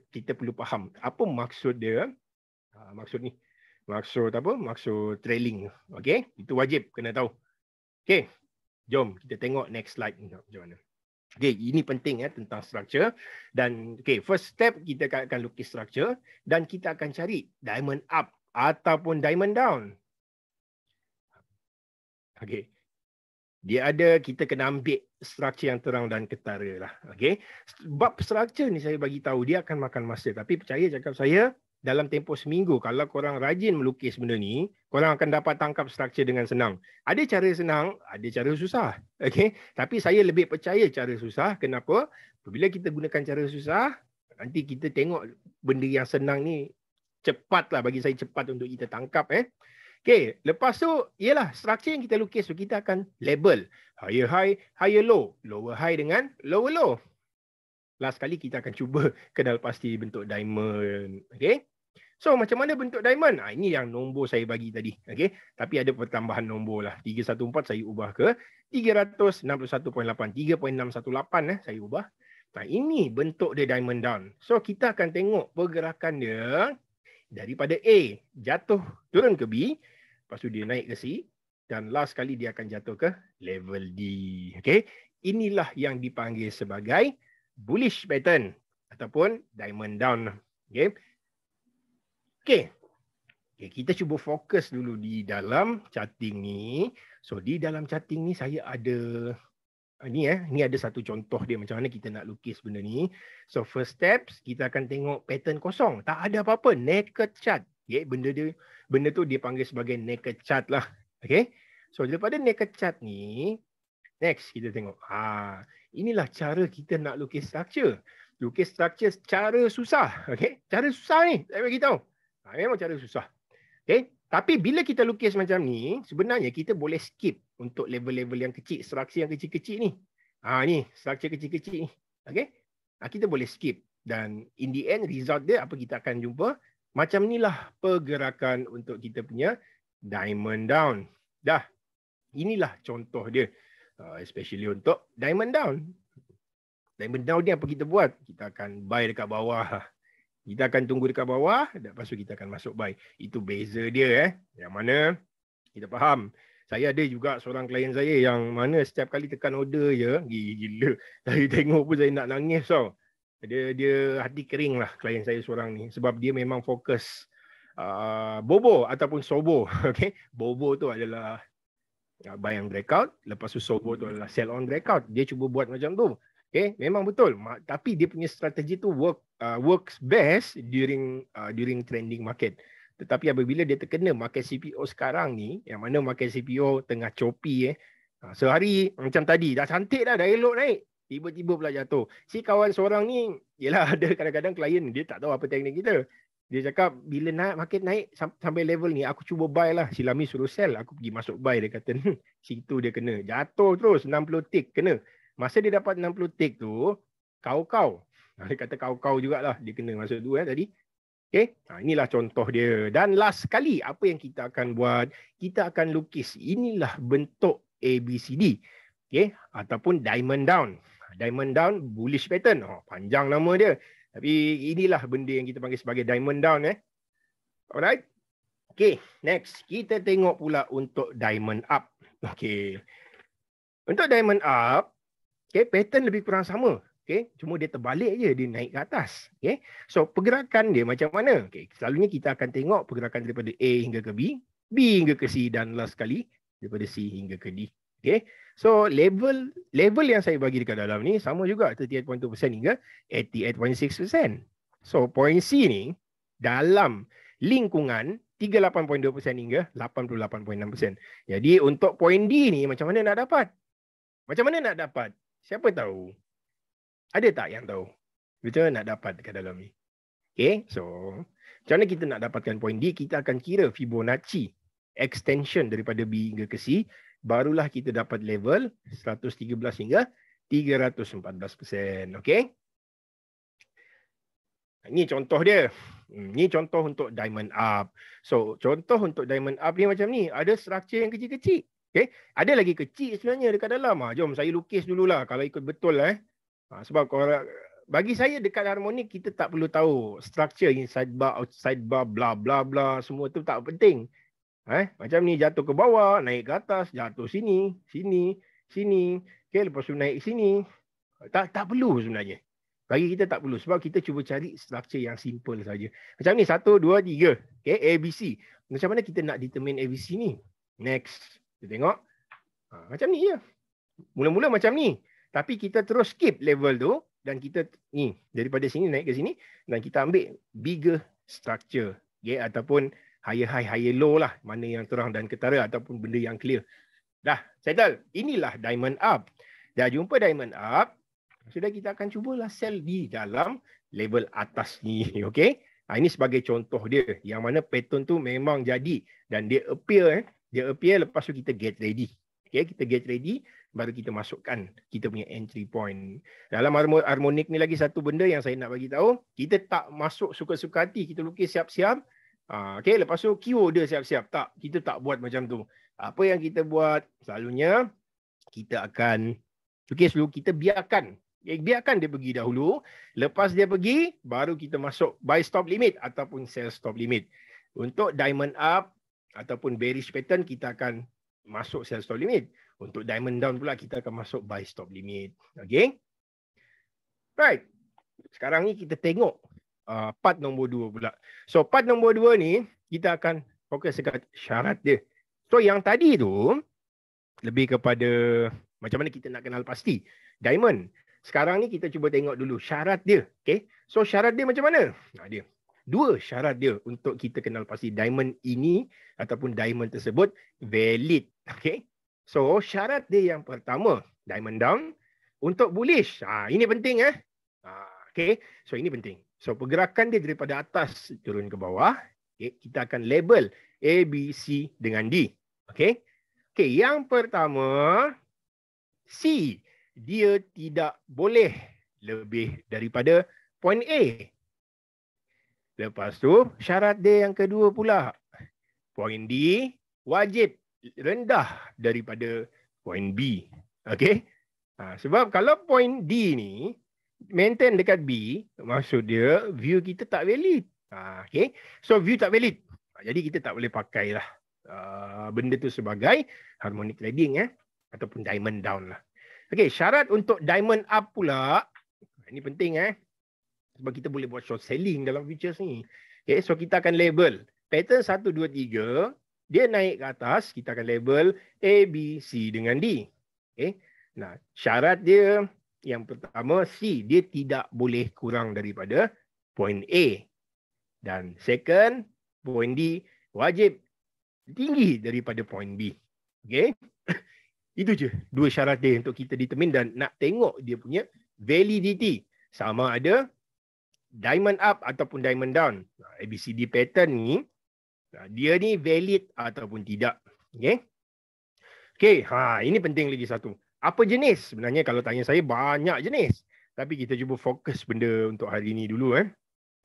kita perlu faham apa maksud dia. Maksud ni. Maksud apa? Maksud trailing. Okey? Itu wajib kena tahu. Okey. Jom kita tengok next slide ni. Macam mana? Okey, ini penting tentang structure. Dan okey, first step kita akan lukis structure dan kita akan cari diamond up ataupun diamond down. Okey. Dia ada, kita kena ambil struktur yang terang dan ketara lah. Okay? Bab struktur ni saya bagi tahu dia akan makan masa. Tapi percaya cakap saya, dalam tempoh seminggu, kalau korang rajin melukis benda ni, korang akan dapat tangkap struktur dengan senang. Ada cara senang, ada cara susah. Okay? Tapi saya lebih percaya cara susah. Kenapa? Apabila kita gunakan cara susah, nanti kita tengok benda yang senang ni cepat lah. Bagi saya cepat untuk kita tangkap. Okay, lepas tu ialah struktur yang kita lukis tu kita akan label higher high, higher low, lower high dengan lower low. Last kali kita akan cuba kenal pasti bentuk diamond. Okay, so macam mana bentuk diamond? Ini yang nombor saya bagi tadi. Okay, tapi ada pertambahan nombor lah. 314 saya ubah ke 361.8, 3.618 saya ubah. Nah, ini bentuk dia diamond down. So kita akan tengok pergerakan dia daripada A jatuh turun ke B. Lepas tu dia naik ke C. Dan last kali dia akan jatuh ke level D. Okay. Inilah yang dipanggil sebagai bullish pattern. Ataupun diamond down. Okay. Okay. Okay, kita cuba fokus dulu di dalam charting ni. So di dalam charting ni saya ada ni ada satu contoh dia macam mana kita nak lukis benda ni. So first steps kita akan tengok pattern kosong. Tak ada apa-apa, naked chart. Okay, benda tu dia panggil sebagai naked chart lah. Okay. So daripada naked chart ni, next kita tengok. Inilah cara kita nak lukis structure. Lukis structure cara susah. Okay. Cara susah ni, saya bagi tahu. Memang cara susah. Okay. Tapi bila kita lukis macam ni, sebenarnya kita boleh skip untuk level-level yang kecil, struktur yang kecil-kecil ni. Ni, struktur kecil-kecil ni. Okay. Kita boleh skip. Dan in the end, result dia apa kita akan jumpa? Macam inilah pergerakan untuk kita punya diamond down. Dah. Inilah contoh dia. Especially untuk diamond down. Diamond down ni apa kita buat? Kita akan buy dekat bawah. Kita akan tunggu dekat bawah, lepas tu kita akan masuk buy. Itu beza dia Yang mana kita faham. Saya ada juga seorang klien saya yang mana setiap kali tekan order je, gila. Saya tengok pun saya nak nangis tau. Dia hati kering lah klien saya seorang ni. Sebab dia memang fokus bobo ataupun sobo. Okay? Bobo tu adalah buy and breakout. Lepas tu sobo tu adalah sell on breakout. Dia cuba buat macam tu. Okay, memang betul. Tapi dia punya strategi tu works best during trending market. Tetapi apabila dia terkena market CPO sekarang ni, yang mana market CPO tengah choppy sehari macam tadi, dah cantik dah elok naik. Tiba-tiba pula jatuh. Si kawan seorang ni, yelah ada kadang-kadang klien dia tak tahu apa teknik kita. Dia cakap bila market naik sampai level ni aku cuba buy lah. Si Lami suruh sell, aku pergi masuk buy. Dia kata situ dia kena. Jatuh terus 60 tick kena. Masa dia dapat 60 tick tu, kau-kau. Dia kata kau-kau jugalah dia kena masuk tu tadi. Okay, inilah contoh dia. Dan last sekali apa yang kita akan buat, kita akan lukis inilah bentuk ABCD. Okay, ataupun diamond down. Diamond down bullish pattern. Panjang nama dia. Tapi inilah benda yang kita panggil sebagai diamond down. Alright. Okay, next. Kita tengok pula untuk diamond up. Okay. Untuk diamond up, okay, pattern lebih kurang sama. Okay, cuma dia terbalik je, dia naik ke atas. Okay, so pergerakan dia macam mana? Okay, selalunya kita akan tengok pergerakan daripada A hingga ke B, B hingga ke C dan last sekali daripada C hingga ke D. Okay, so level yang saya bagi dekat dalam ni sama juga 38.2% hingga 88.6%. So point C ni dalam lingkungan 38.2% hingga 88.6%. Jadi untuk point D ni macam mana nak dapat? Macam mana nak dapat? Siapa tahu? Ada tak yang tahu? Betul nak dapat dekat dalam ni? Okay, so macam mana kita nak dapatkan point D? Kita akan kira Fibonacci extension daripada B hingga ke C. Barulah kita dapat level 113 hingga 314%. Okay? Ini contoh dia. Ini contoh untuk diamond up. So, contoh untuk diamond up ni macam ni. Ada structure yang kecil-kecil. Okay? Ada lagi kecil sebenarnya dekat dalam. Jom saya lukis dululah kalau ikut betul. Sebab bagi saya dekat harmonik kita tak perlu tahu structure inside bar, outside bar, bla bla bla. Semua tu tak penting. Macam ni jatuh ke bawah, naik ke atas, jatuh sini, sini, sini. Okay, lepas tu naik sini. Tak perlu sebenarnya. Bagi kita tak perlu sebab kita cuba cari structure yang simple saja. Macam ni 1, 2, 3. Okay, ABC. Macam mana kita nak determine ABC ni? Next. Kita tengok. Macam ni je. Mula-mula macam ni. Tapi kita terus skip level tu dan kita ni daripada sini naik ke sini dan kita ambil bigger structure. Okay, ataupun higher high, higher low lah. Mana yang terang dan ketara ataupun benda yang clear. Dah, settle. Inilah diamond up. Dah jumpa diamond up. Sudah kita akan cubalah sell di dalam level atas ni. Okay. Ini sebagai contoh dia. Yang mana pattern tu memang jadi. Dan dia appear. Dia appear lepas tu kita get ready. Okay, kita get ready. Baru kita masukkan kita punya entry point. Dalam harmonik ni lagi satu benda yang saya nak bagi tahu. Kita tak masuk suka-suka hati. Kita lukis siap-siap. Okay, lepas tu cue dia siap-siap. Tak, kita tak buat macam tu. Apa yang kita buat, selalunya kita akan lukis dulu, kita biarkan. Biarkan dia pergi dahulu. Lepas dia pergi, baru kita masuk buy stop limit ataupun sell stop limit. Untuk diamond up ataupun bearish pattern, kita akan masuk sell stop limit. Untuk diamond down pula, kita akan masuk buy stop limit. Okay. Right. Sekarang ni kita tengok part nombor 2 pula. So part nombor 2 ni kita akan fokus dekat syarat dia. So yang tadi tu lebih kepada macam mana kita nak kenal pasti diamond. Sekarang ni kita cuba tengok dulu syarat dia. Okay. So syarat dia macam mana? Dia 2 syarat dia untuk kita kenal pasti diamond ini ataupun diamond tersebut valid. Okay. So syarat dia yang pertama, diamond down untuk bullish. Ini penting Okay. So ini penting. So pergerakan dia daripada atas turun ke bawah. Okay. Kita akan label A, B, C dengan D. Okay. Okay. Yang pertama, C. Dia tidak boleh lebih daripada point A. Lepas tu syarat dia yang kedua pula. Point D wajib rendah daripada point B. Okay. Sebab kalau point D ni maintain dekat B, maksud dia view kita tak valid. Okay. So view tak valid. Jadi kita tak boleh pakailah benda tu sebagai harmonic trading ataupun diamond down lah. Okay, syarat untuk diamond up pula. Ini penting sebab kita boleh buat short selling dalam futures ni. Okay, so kita akan label pattern 1, 2, 3. Dia naik ke atas, kita akan label A, B, C dengan D. Okay. Nah, syarat dia yang pertama C, dia tidak boleh kurang daripada point A. Dan second, point D wajib tinggi daripada point B. Okay. Itu je 2 syarat dia untuk kita determine dan nak tengok dia punya validity. Sama ada diamond up ataupun diamond down. ABCD pattern ni, dia ni valid ataupun tidak. Okay. Okay, ini penting lagi satu. Apa jenis? Sebenarnya kalau tanya saya banyak jenis. Tapi kita cuba fokus benda untuk hari ini dulu.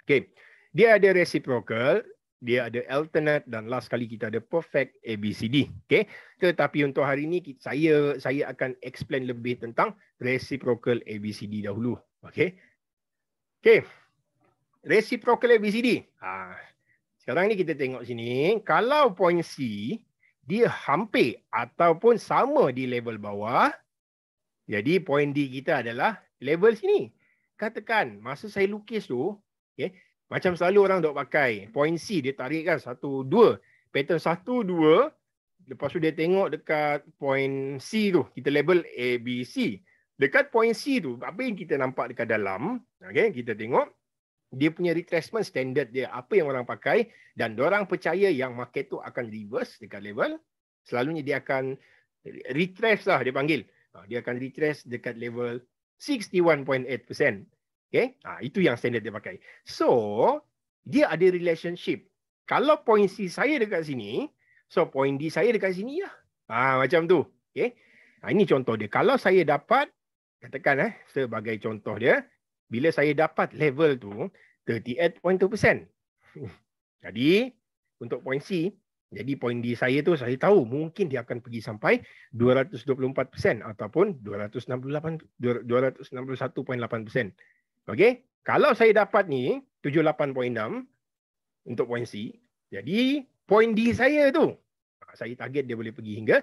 Okay. Dia ada reciprocal, dia ada alternate dan last kali kita ada perfect ABCD. Okay. Tetapi untuk hari ini saya akan explain lebih tentang reciprocal ABCD dahulu. Okay. Okay. Reciprocal ABCD. Sekarang ni kita tengok sini. Kalau point C, dia hampir ataupun sama di level bawah. Jadi point D kita adalah level sini. Katakan masa saya lukis tu, okay, macam selalu orang dok pakai point C, dia tarik kan 1, 2. Pattern 1, 2. Lepas tu dia tengok dekat point C tu. Kita label A, B, C. Dekat point C tu, apa yang kita nampak dekat dalam, okay, kita tengok dia punya retracement standard dia, apa yang orang pakai, dan diorang percaya yang market tu akan reverse dekat level. Selalunya dia akan retrace lah dia panggil. Dia akan retrace dekat level 61.8%. Okay? Itu yang standard dia pakai. So, dia ada relationship. Kalau point C saya dekat sini, so point D saya dekat sini lah. Macam tu. Okay? Ini contoh dia. Kalau saya dapat, katakan sebagai contoh dia, bila saya dapat level tu 38.2%. Jadi untuk point C, jadi point D saya tu saya tahu mungkin dia akan pergi sampai 224% ataupun 261.8%. Okey, kalau saya dapat ni 78.6 untuk point C, jadi point D saya tu saya target dia boleh pergi hingga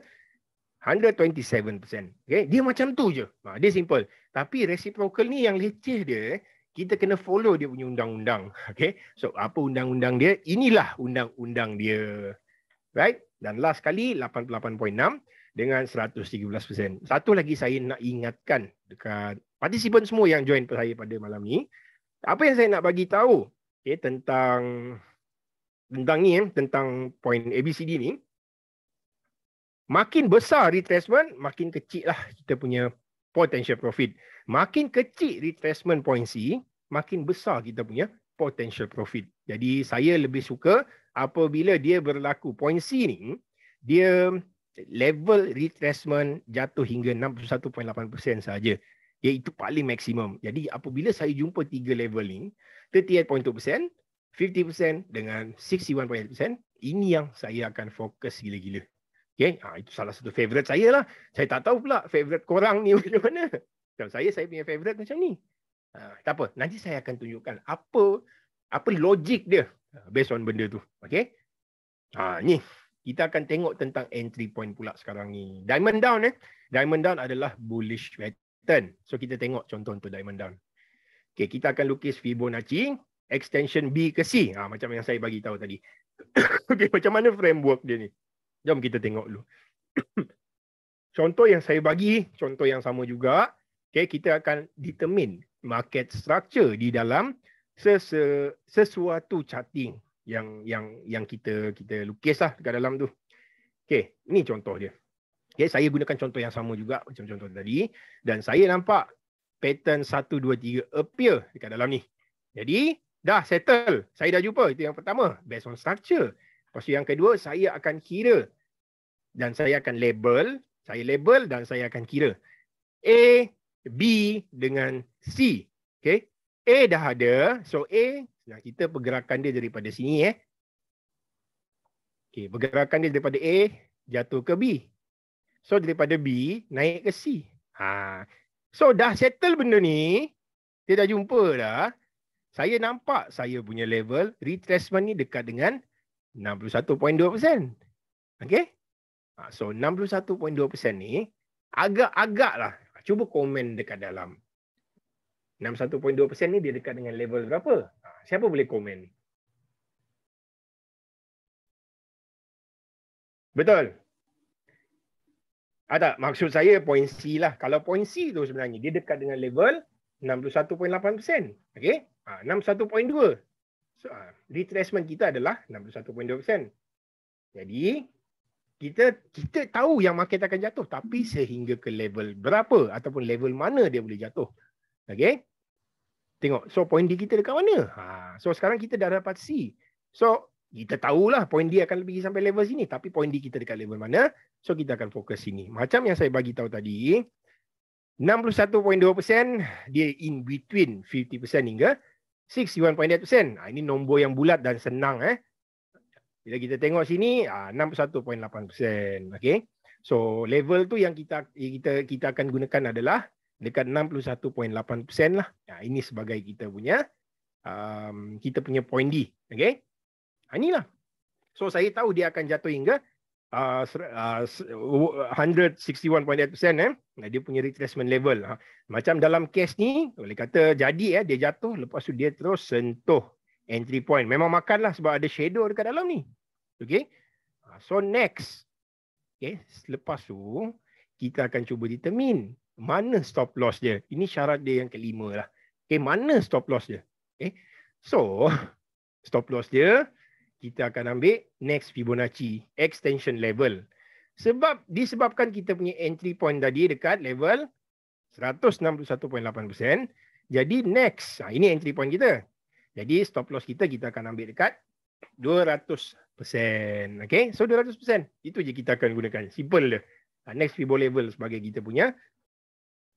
127%. Okay? Dia macam tu je. Dia simple. Tapi reciprocal ni yang leceh dia, kita kena follow dia punya undang-undang. Okay? So, apa undang-undang dia? Inilah undang-undang dia. Right? Dan last kali, 88.6 dengan 113%. Satu lagi saya nak ingatkan dekat partisipan semua yang join saya pada malam ni. Apa yang saya nak bagi tahu tentang ni, tentang point ABCD ni, makin besar retracement, makin kecil lah kita punya potential profit. Makin kecil retracement point C, makin besar kita punya potential profit. Jadi saya lebih suka apabila dia berlaku point C ni, dia level retracement jatuh hingga 61.8% saja. Iaitu paling maksimum. Jadi apabila saya jumpa 3 level ni, 38.2%, 50% dengan 61.8%, ini yang saya akan fokus gila-gila. Okay, itu salah satu favourite saya lah. Saya tak tahu pula favourite korang ni macam mana. Kalau saya punya favourite macam ni. Tak apa, nanti saya akan tunjukkan apa logik dia based on benda tu. Okay. Ni, kita akan tengok tentang entry point pula sekarang ni. Diamond down Diamond down adalah bullish pattern. So kita tengok contoh untuk diamond down. Okay, kita akan lukis Fibonacci, extension B ke C. Macam yang saya bagi tahu tadi. Okay, macam mana framework dia ni? Jom kita tengok dulu. Contoh yang saya bagi, contoh yang sama juga. Okay, kita akan determine market structure di dalam sesuatu charting yang kita lukis lah dekat dalam tu. Okay, ini contoh dia. Okay, saya gunakan contoh yang sama juga macam contoh tadi. Dan saya nampak pattern 1, 2, 3 appear dekat dalam ni. Jadi, dah settle. Saya dah jumpa. Itu yang pertama. Based on structure. Lepas tu yang kedua, saya akan kira dan saya akan label. Saya label dan saya akan kira. A, B dengan C. Okay. A dah ada. So A, kita pergerakan dia daripada sini. Okay, pergerakan dia daripada A jatuh ke B. So daripada B naik ke C. So dah settle benda ni. Dia dah jumpa dah. Saya nampak saya punya level retracement ni dekat dengan 61.2%. Okay. So 61.2% ni agak-agak lah. Cuba komen dekat dalam. 61.2% ni dia dekat dengan level berapa? Siapa boleh komen? Betul? Tak, maksud saya point C lah. Kalau point C tu sebenarnya dia dekat dengan level 61.8%. Okay? 61.2. So, retracement kita adalah 61.2%. Jadi, kita tahu yang market akan jatuh. Tapi sehingga ke level berapa ataupun level mana dia boleh jatuh. Okay? Tengok, so point D kita dekat mana? So sekarang kita dah dapat C. So kita tahulah point D akan pergi sampai level sini. Tapi point D kita dekat level mana? So kita akan fokus sini. Macam yang saya bagi tahu tadi, 61.2% dia in between 50% hingga 61.8%. Ini nombor yang bulat dan senang. Bila kita tengok sini, 61.8%. Okay. So level tu yang kita akan gunakan adalah dekat 61.8% lah. Ini sebagai kita punya point D. Okay. Inilah. So saya tahu dia akan jatuh hingga 161.8%. Dia punya retracement level. Macam dalam case ni, boleh kata jadi dia jatuh, lepas tu dia terus sentuh entry point. Memang makanlah sebab ada shadow dekat dalam ni. Okay. So next. Okay. Lepas tu, kita akan cuba determine mana stop loss dia. Ini syarat dia yang kelima lah. Okay, mana stop loss dia? Okay. So, stop loss dia, kita akan ambil next Fibonacci extension level. Disebabkan kita punya entry point tadi dekat level 161.8%. Jadi next, ini entry point kita. Jadi stop loss kita akan ambil dekat 200%. Okay, so 200%. Itu je kita akan gunakan. Simple dia. Next Fibo level sebagai kita punya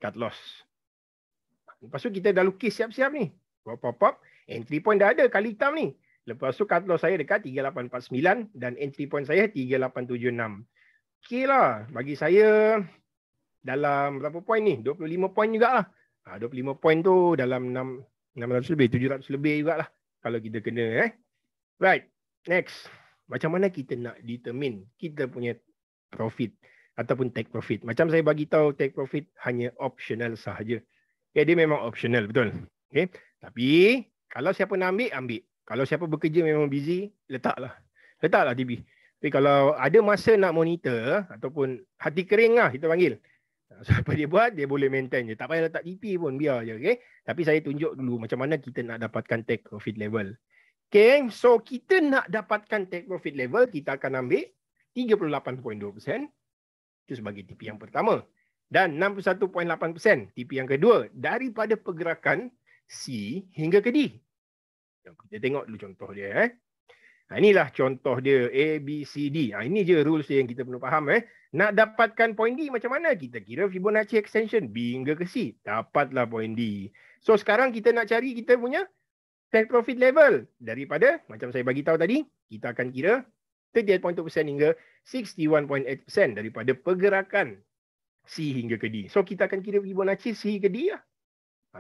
cut loss. Lepas tu kita dah lukis siap-siap ni. Pop. Entry point dah ada kali hitam ni. Lepas tu cut loss saya dekat 3849 dan entry point saya 3876. Okey lah. Bagi saya dalam berapa poin ni? 25 poin jugalah. 25 poin tu dalam 600 lebih, 700 lebih jugalah. Kalau kita kena. Right. Next. Macam mana kita nak determine kita punya profit ataupun take profit. Macam saya bagi tahu take profit hanya optional sahaja. Okay, dia memang optional, betul. Okay. Tapi kalau siapa nak ambil. Kalau siapa bekerja memang busy, letaklah TV. Tapi kalau ada masa nak monitor ataupun hati kering lah kita panggil. So, apa dia buat, dia boleh maintain je. Tak payah letak TP pun, biar je. Okay. Tapi saya tunjuk dulu macam mana kita nak dapatkan take profit level. Okay, so kita nak dapatkan take profit level, kita akan ambil 38.2%. Itu sebagai TP yang pertama. Dan 61.8% TP yang kedua daripada pergerakan C hingga ke D. Kita tengok dulu contoh dia. Inilah contoh dia A, B, C, D. Ini je rules yang kita perlu faham. Nak dapatkan point D macam mana? Kita kira Fibonacci extension B hingga ke C. Dapatlah point D. So sekarang kita nak cari kita punya take profit level. Daripada, macam saya bagi tahu tadi, kita akan kira 38.2% hingga 61.8% daripada pergerakan C hingga ke D. So kita akan kira Fibonacci C ke D lah.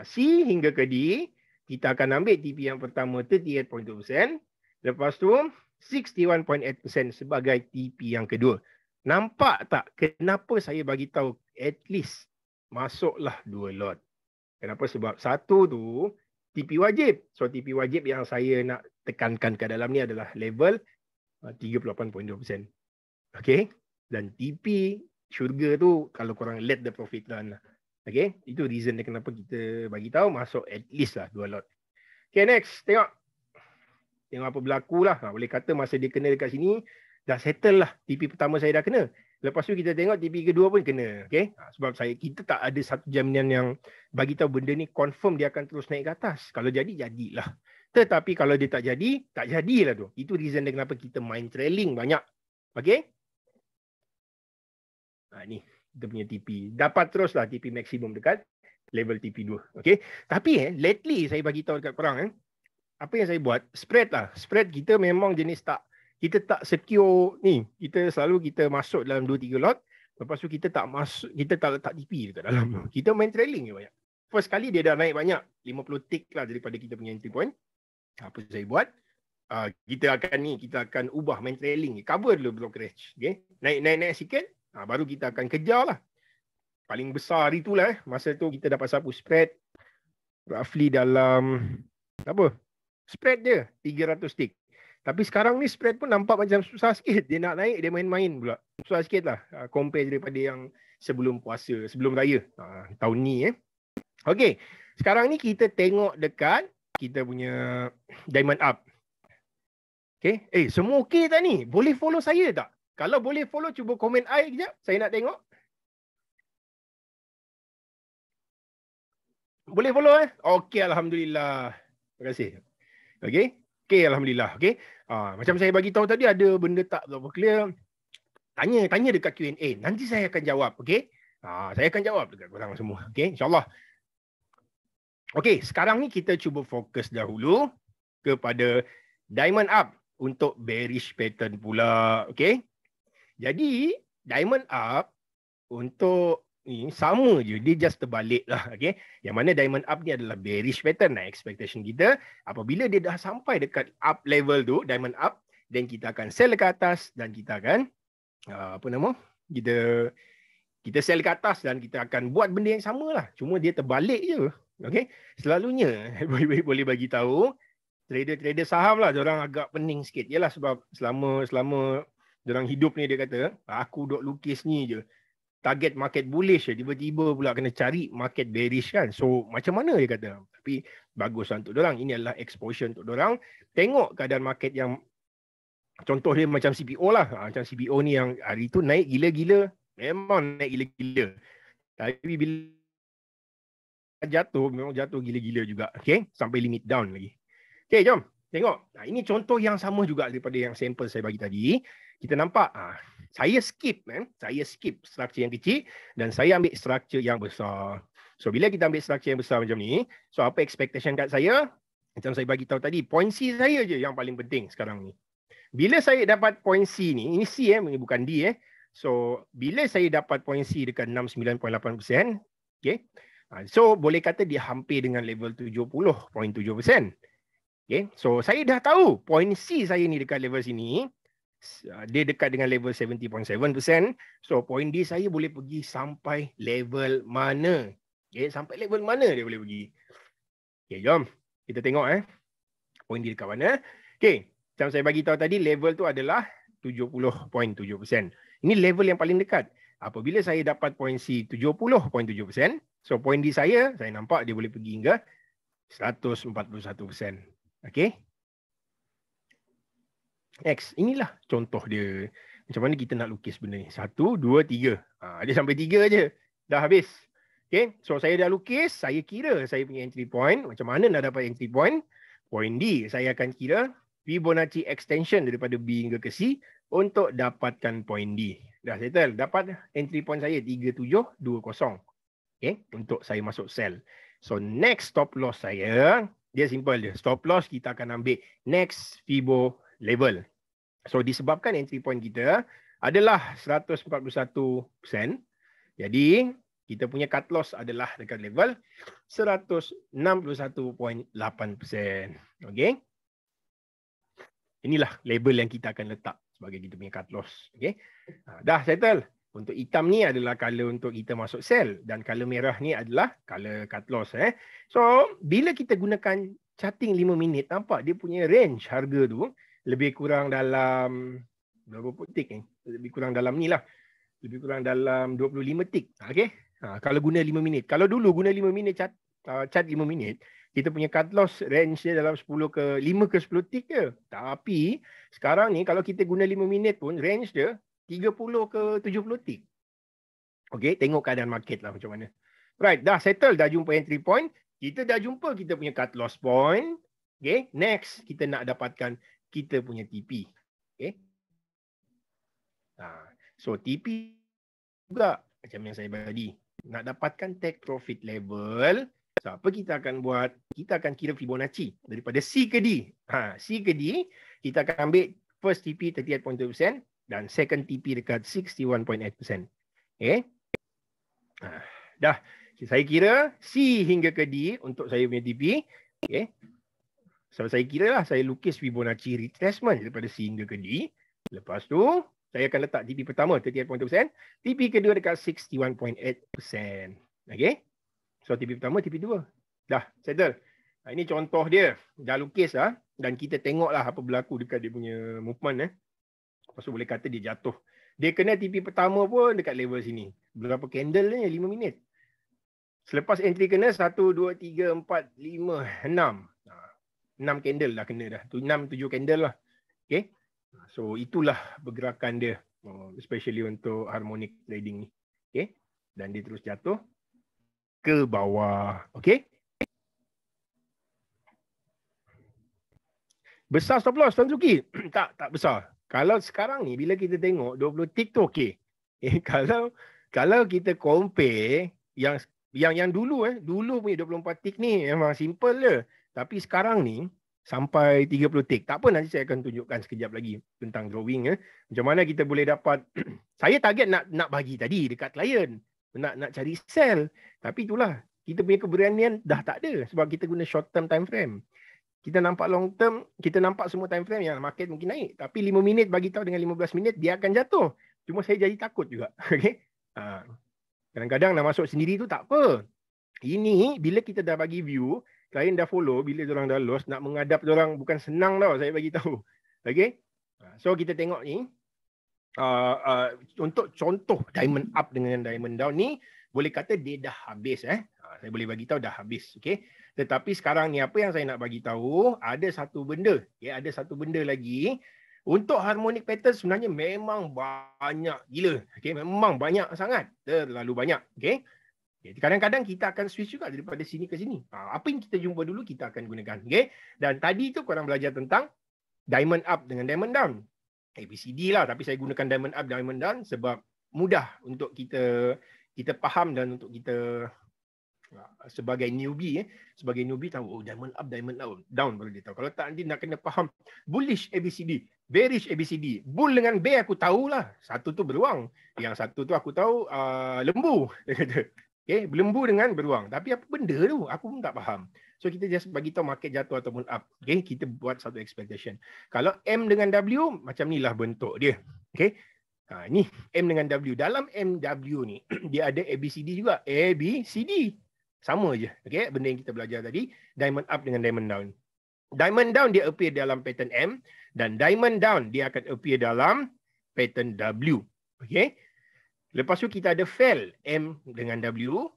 C hingga ke D, kita akan ambil TP yang pertama 38.2%. Lepas tu 61.8% sebagai TP yang kedua. Nampak tak kenapa saya bagi tahu at least masuklah 2 lot. Kenapa? Sebab satu tu TP wajib. So TP wajib yang saya nak tekankan ke dalam ni adalah level 38.2%. Okay. Dan TP syurga tu kalau korang let the profit run lah. Okay. Itu reason dia kenapa kita bagi tahu masuk at least lah 2 lot. Okay, next. Tengok apa berlaku lah. Boleh kata masa dia kena dekat sini dah settle lah. TP pertama saya dah kena. Lepas tu kita tengok TP kedua pun kena. Okay. Sebab kita tak ada satu jaminan yang bagi tahu benda ni confirm dia akan terus naik ke atas. Kalau jadi, jadilah. Tetapi kalau dia tak jadi, tak jadilah tu. Itu reason dia kenapa kita main trailing banyak. Okay. Ni kita punya TP. Dapat teruslah TP maksimum dekat level TP2. Okay. Tapi lately saya bagi tahu dekat korang apa yang saya buat? Spread lah. Spread kita memang jenis kita tak secure ni. Kita masuk dalam 2-3 lot. Lepas tu kita tak letak TP dekat dalam. Kita main trailing je banyak. First kali dia dah naik banyak. 50 tick lah daripada kita punya entry point. Apa saya buat? Kita akan ubah main trailing. Cover dulu brokerage. Okay? Naik sikit. Baru kita akan kejar lah. Paling besar itulah. Masa tu kita dapat sapu spread. Roughly dalam spread dia 300 tick. Tapi sekarang ni spread pun nampak macam susah sikit. Dia nak naik, dia main-main pula. Susah sikit lah. Compare daripada yang sebelum puasa, sebelum raya. Tahun ni Okay. Sekarang ni kita tengok dekat kita punya diamond up. Okay. Semua okay tak ni? Boleh follow saya tak? Kalau boleh follow, cuba komen I kejap. Saya nak tengok. Boleh follow Okey, alhamdulillah. Terima kasih. Okey, alhamdulillah. Macam saya bagi tahu tadi ada benda tak berapa clear. Tanya dekat Q&A. Nanti saya akan jawab, okey? Saya akan jawab dekat korang semua, okey? InsyaAllah. Okey, sekarang ni kita cuba fokus dahulu kepada diamond up untuk bearish pattern pula, okey? Jadi, diamond up untuk ni sama je, dia just terbalik lah, okey? Yang mana diamond up ni adalah bearish pattern. Expectation kita apabila dia dah sampai dekat up level tu, diamond up, then kita akan sell ke atas dan kita akan kita sell ke atas dan kita akan buat benda yang sama lah. Cuma dia terbalik je. Okay? Selalunya boleh bagi tahu trader-trader saham lah, diorang agak pening sikit. Yalah sebab selama diorang hidup ni dia kata, aku duk lukis ni je. Target market bullish je, tiba-tiba pula kena cari market bearish kan. So macam mana dia kata? Tapi bagus lah untuk diorang. Ini adalah exposure untuk diorang. Tengok keadaan market yang contoh dia macam CPO lah. Macam CPO ni yang hari tu naik gila-gila. Memang naik gila-gila. Tapi bila jatuh, memang jatuh gila-gila juga. Okay? Sampai limit down lagi. Okay, jom. Tengok. Ini contoh yang sama juga daripada yang sample saya bagi tadi. Kita nampak. Saya skip structure yang kecil dan saya ambil structure yang besar. So, bila kita ambil structure yang besar macam ni, so apa expectation kat saya? Macam saya bagi tahu tadi, point C saya je yang paling penting sekarang ni. Bila saya dapat point C ni, ini C ini bukan D So, bila saya dapat point C dekat 69.8%, okay. So, boleh kata dia hampir dengan level 70.7%. Okay. So, saya dah tahu point C saya ni dekat level sini, dia dekat dengan level 70.7%. So, point D saya boleh pergi sampai level mana? Okay. Sampai level mana dia boleh pergi? Okay, jom. Kita tengok point D dekat mana. Okay. Macam saya bagi tahu tadi, level tu adalah 70.7%. Ini level yang paling dekat. Apabila saya dapat point C 70.7%, so point D saya nampak dia boleh pergi hingga 141%. Okay. Next, inilah contoh dia. Macam mana kita nak lukis benda ni. 1, 2, 3. Dia sampai 3 je. Dah habis. Okay. So saya dah lukis. Saya kira saya punya entry point. Macam mana nak dapat entry point? Point D. Saya akan kira Fibonacci extension daripada B hingga ke C untuk dapatkan point D. Dah settle. Dapat entry point saya 3720. Okay. Untuk saya masuk sell. So next stop loss saya, dia simple je. Stop loss kita akan ambil next Fibo level. So disebabkan entry point kita adalah 141%. Jadi kita punya cut loss adalah dekat level 161.8%. Okay. Inilah label yang kita akan letak sebagai kita punya cut loss. Okay. Dah settle. Untuk hitam ni adalah color untuk kita masuk sell. Dan color merah ni adalah color cut loss. So, bila kita gunakan charting 5 minit, nampak dia punya range harga tu lebih kurang dalam berapa tick ni? Lebih kurang dalam ni lah. Lebih kurang dalam 25 tick. Okay. Kalau guna 5 minit. Kalau dulu guna 5 minit chart 5 minit, kita punya cut loss range dia dalam 5 ke 10 tick je. Tapi sekarang ni kalau kita guna 5 minit pun range dia 30 ke 70 tick. Okay, tengok keadaan market lah macam mana. Right, dah settle, dah jumpa entry point. Kita dah jumpa kita punya cut loss point. Okay, next kita nak dapatkan kita punya TP. Okay. So TP juga macam yang saya bagi. Nak dapatkan take profit level, so apa kita akan buat? Kita akan kira Fibonacci daripada C ke D. C ke D, kita akan ambil first TP 38.2% dan second TP dekat 61.8%. Okay. Dah. Saya kira C hingga ke D untuk saya punya TP. Okay. So saya kira lah, saya lukis Fibonacci retracement daripada C hingga ke D. Lepas tu, saya akan letak TP pertama 38.2%, TP kedua dekat 61.8%. Okay. So TP pertama, TP 2. Dah, settle. Ini contoh dia. Dah lukis lah. Dan kita tengoklah apa berlaku dekat dia punya movement. Lepas tu boleh kata dia jatuh. Dia kena TP pertama pun dekat level sini. Berapa candle ni? 5 minit. Selepas entry kena 1, 2, 3, 4, 5, 6. 6 candle dah kena dah. 6, 7 candle lah. Okay. So itulah pergerakan dia. Especially untuk harmonic trading ni. Okay. Dan dia terus jatuh ke bawah. Okay. Besar stop loss Tuan Suki? tak besar. Kalau sekarang ni bila kita tengok 20 tick tu okey. Kalau kita compare yang dulu dulu punya 24 tick ni memang simple je. Tapi sekarang ni sampai 30 tick. Tak apa, nanti saya akan tunjukkan sekejap lagi tentang drawing macam mana kita boleh dapat saya target nak bagi tadi dekat klien. Nak cari sell. Tapi itulah kita punya keberanian dah tak ada sebab kita guna short term time frame. Kita nampak long term, kita nampak semua time frame yang market mungkin naik. Tapi 5 minit bagi tahu dengan 15 minit, dia akan jatuh. Cuma saya jadi takut juga. Okay? Kadang-kadang nak masuk sendiri tu tak apa. Ini, bila kita dah bagi view, klien dah follow, bila diorang dah loss, nak menghadap diorang bukan senang tau, saya bagi tahu. Okay? So, kita tengok ni. Untuk contoh diamond up dengan diamond down ni, boleh kata dia dah habis. Saya boleh bagi tahu dah habis. Okay? Tetapi sekarang ni apa yang saya nak bagi tahu, ada satu benda, ada satu benda lagi. Untuk harmonic pattern sebenarnya memang banyak gila. Okay? Memang banyak sangat, terlalu banyak. Okay? Kadang-kadang kita akan switch juga daripada sini ke sini. Apa yang kita jumpa dulu kita akan gunakan. Okay? Dan tadi tu korang belajar tentang diamond up dengan diamond down. ABCD lah, tapi saya gunakan diamond up, diamond down sebab mudah untuk kita faham dan untuk kita sebagai newbie tahu diamond up, diamond down baru dia tahu. Kalau tak nanti nak kena faham bullish ABCD, bearish ABCD. Bull dengan bear aku tahulah. Satu tu beruang, yang satu tu aku tahu lembu. Okay, lembu dengan beruang. Tapi apa benda tu? Aku pun tak faham. So kita just bagi tahu market jatuh ataupun up. Okay, kita buat satu expectation. Kalau M dengan W macam ni lah bentuk dia. Okay. Ni M dengan W. Dalam MW ni dia ada ABCD juga. ABCD. Sama je. Okay, benda yang kita belajar tadi. Diamond up dengan diamond down. Diamond down dia appear dalam pattern M. Dan diamond down dia akan appear dalam pattern W. Okay. Lepas tu kita ada fell M dengan W.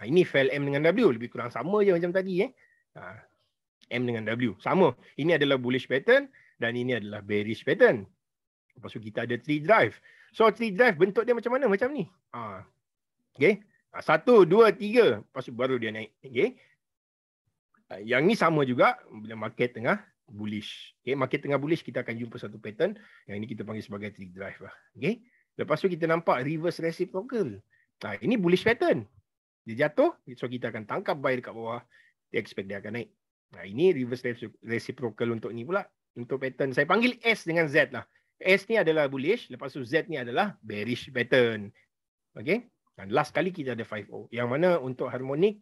Ini fell M dengan W. Lebih kurang sama je macam tadi. M dengan W. Sama. Ini adalah bullish pattern. Dan ini adalah bearish pattern. Lepas tu kita ada tree drive. So tree drive bentuk dia macam mana? Macam ni. Okay. 1, 2, 3. Lepas tu baru dia naik. Okay. Yang ni sama juga. Bila market tengah bullish. Okay. Market tengah bullish kita akan jumpa satu pattern. Yang ini kita panggil sebagai tree drive lah. Okay. Lepas tu kita nampak reverse reciprocal. Ini bullish pattern. Dia jatuh, so kita akan tangkap buy dekat bawah. Dia expect dia akan naik. Ini reverse reciprocal untuk ni pula. Untuk pattern, saya panggil S dengan Z lah. S ni adalah bullish, lepas tu Z ni adalah bearish pattern. Okay. Dan last kali kita ada 5O. Yang mana untuk harmonic,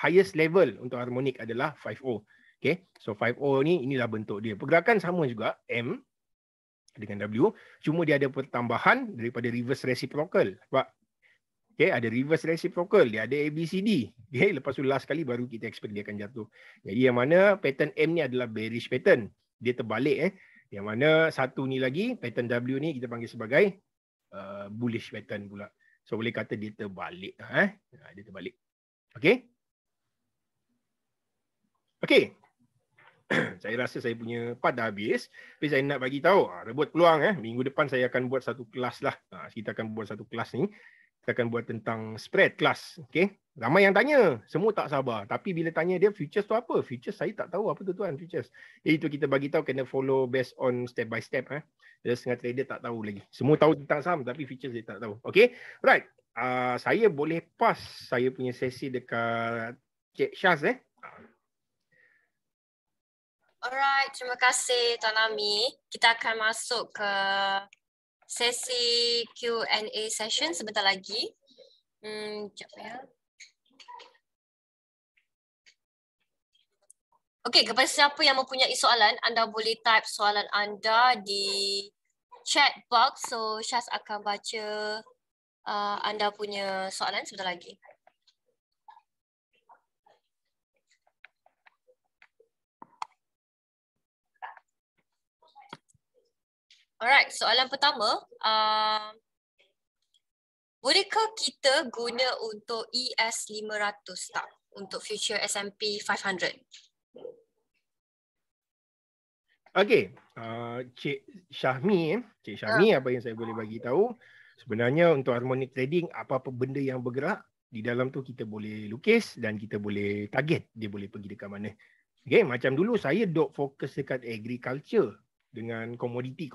highest level untuk harmonic adalah 5O. Okay. So 5O ni, inilah bentuk dia. Pergerakan sama juga, M dengan W, cuma dia ada pertambahan daripada reverse reciprocal. Sebab okay, ada reverse reciprocal, dia ada ABCD. Okay, lepas tu last kali baru kita expect dia akan jatuh. Jadi yang mana pattern M ni adalah bearish pattern. Dia terbalik. Yang mana satu ni lagi, pattern W ni kita panggil sebagai bullish pattern pula. So boleh kata dia terbalik. Dia terbalik. Okay. Okay. Saya rasa saya punya part dah habis. Tapi saya nak bagi tahu, rebut peluang. Minggu depan saya akan buat satu kelas lah. Kita akan buat satu kelas ni. Kita akan buat tentang spread kelas. Okay. Ramai yang tanya. Semua tak sabar. Tapi bila tanya dia, futures tu apa? Futures saya tak tahu apa tu tuan futures. Itu kita bagi tahu kena follow based on step by step. Dia setengah trader tak tahu lagi. Semua tahu tentang saham tapi futures dia tak tahu. Okay. Right. Saya boleh pass saya punya sesi dekat Cik Syaz. Alright, terima kasih Tuan Ami. Kita akan masuk ke sesi Q&A session sebentar lagi. Sekejap ya. Okey, kepada siapa yang mempunyai soalan, anda boleh type soalan anda di chat box. So, Syaz akan baca anda punya soalan sebentar lagi. Alright, soalan pertama. Bolehkah kita guna untuk ES500 tak? Untuk future S&P 500? Okey. Cik Syahmi, apa yang saya boleh bagi tahu, sebenarnya untuk harmonic trading, apa-apa benda yang bergerak, di dalam tu kita boleh lukis dan kita boleh target dia boleh pergi dekat mana. Okay, macam dulu saya dok fokus dekat agriculture dengan komoditi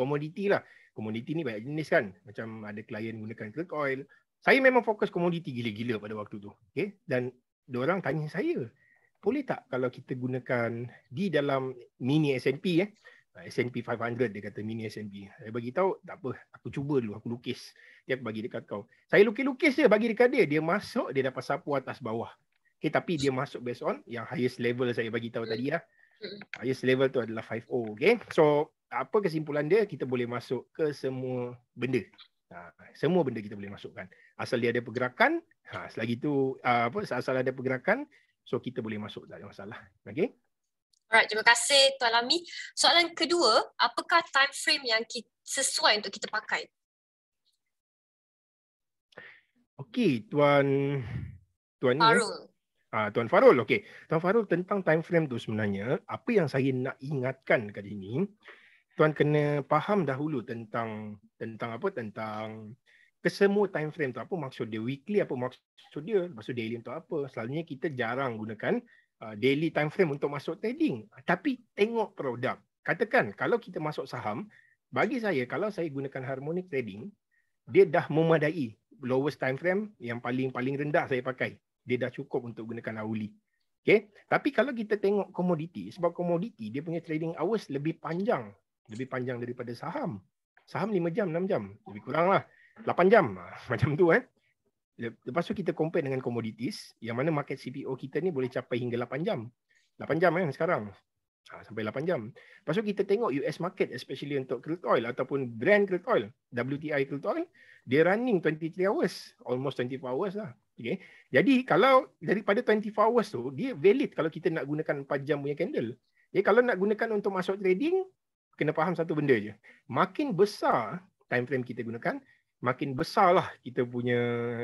lah. Komoditi ni banyak jenis kan. Macam ada klien gunakan crude oil. Saya memang fokus komoditi gila-gila pada waktu tu. Okay? Dan diorang tanya saya, boleh tak kalau kita gunakan di dalam mini S&P S&P 500 dia kata mini S&P. Saya bagi tahu tak apa, aku cuba dulu, aku lukis. Dia bagi dekat kau. Saya lukis-lukis je bagi dekat dia. Dia masuk, dia dapat sapu atas bawah. Okay, tapi dia masuk based on yang highest level saya bagi tahu tadi lah. Highest level tu adalah 5.0. Okay. So apa kesimpulan dia? Kita boleh masuk ke semua benda. Semua benda kita boleh masukkan. Asal dia ada pergerakan, selagi tu asal ada pergerakan, so kita boleh masuk, tak ada masalah. Okay. Alright, terima kasih Tuan Lami. Soalan kedua, apakah time frame yang sesuai untuk kita pakai? Okey, Tuan Farul. Tuan Farul, okey. Tuan Farul, tentang time frame tu sebenarnya, apa yang saya nak ingatkan kali ini, Tuan kena faham dahulu tentang kesemua time frame tu. Apa maksud dia? Weekly apa maksud dia? Maksud daily untuk apa? Selalunya kita jarang gunakan daily time frame untuk masuk trading. Tapi tengok produk. Katakan kalau kita masuk saham, bagi saya kalau saya gunakan harmonic trading, dia dah memadai. Lowest time frame yang paling rendah saya pakai. Dia dah cukup untuk gunakan hourly. Okay? Tapi kalau kita tengok komoditi, sebab komoditi dia punya trading hours lebih panjang daripada saham. Saham 5 jam, 6 jam. Lebih kurang lah. 8 jam. Macam tu Lepas tu kita compare dengan commodities, yang mana market CPO kita ni boleh capai hingga 8 jam. 8 jam sekarang. Sampai 8 jam. Lepas tu kita tengok US market, especially untuk crude oil ataupun Brent crude oil, WTI crude oil, dia running 23 hours. Almost 24 hours lah. Okay. Jadi kalau daripada 24 hours tu, dia valid kalau kita nak gunakan 4 jam punya candle. Jadi kalau nak gunakan untuk masuk trading, kena faham satu benda je. Makin besar time frame kita gunakan, makin besarlah kita punya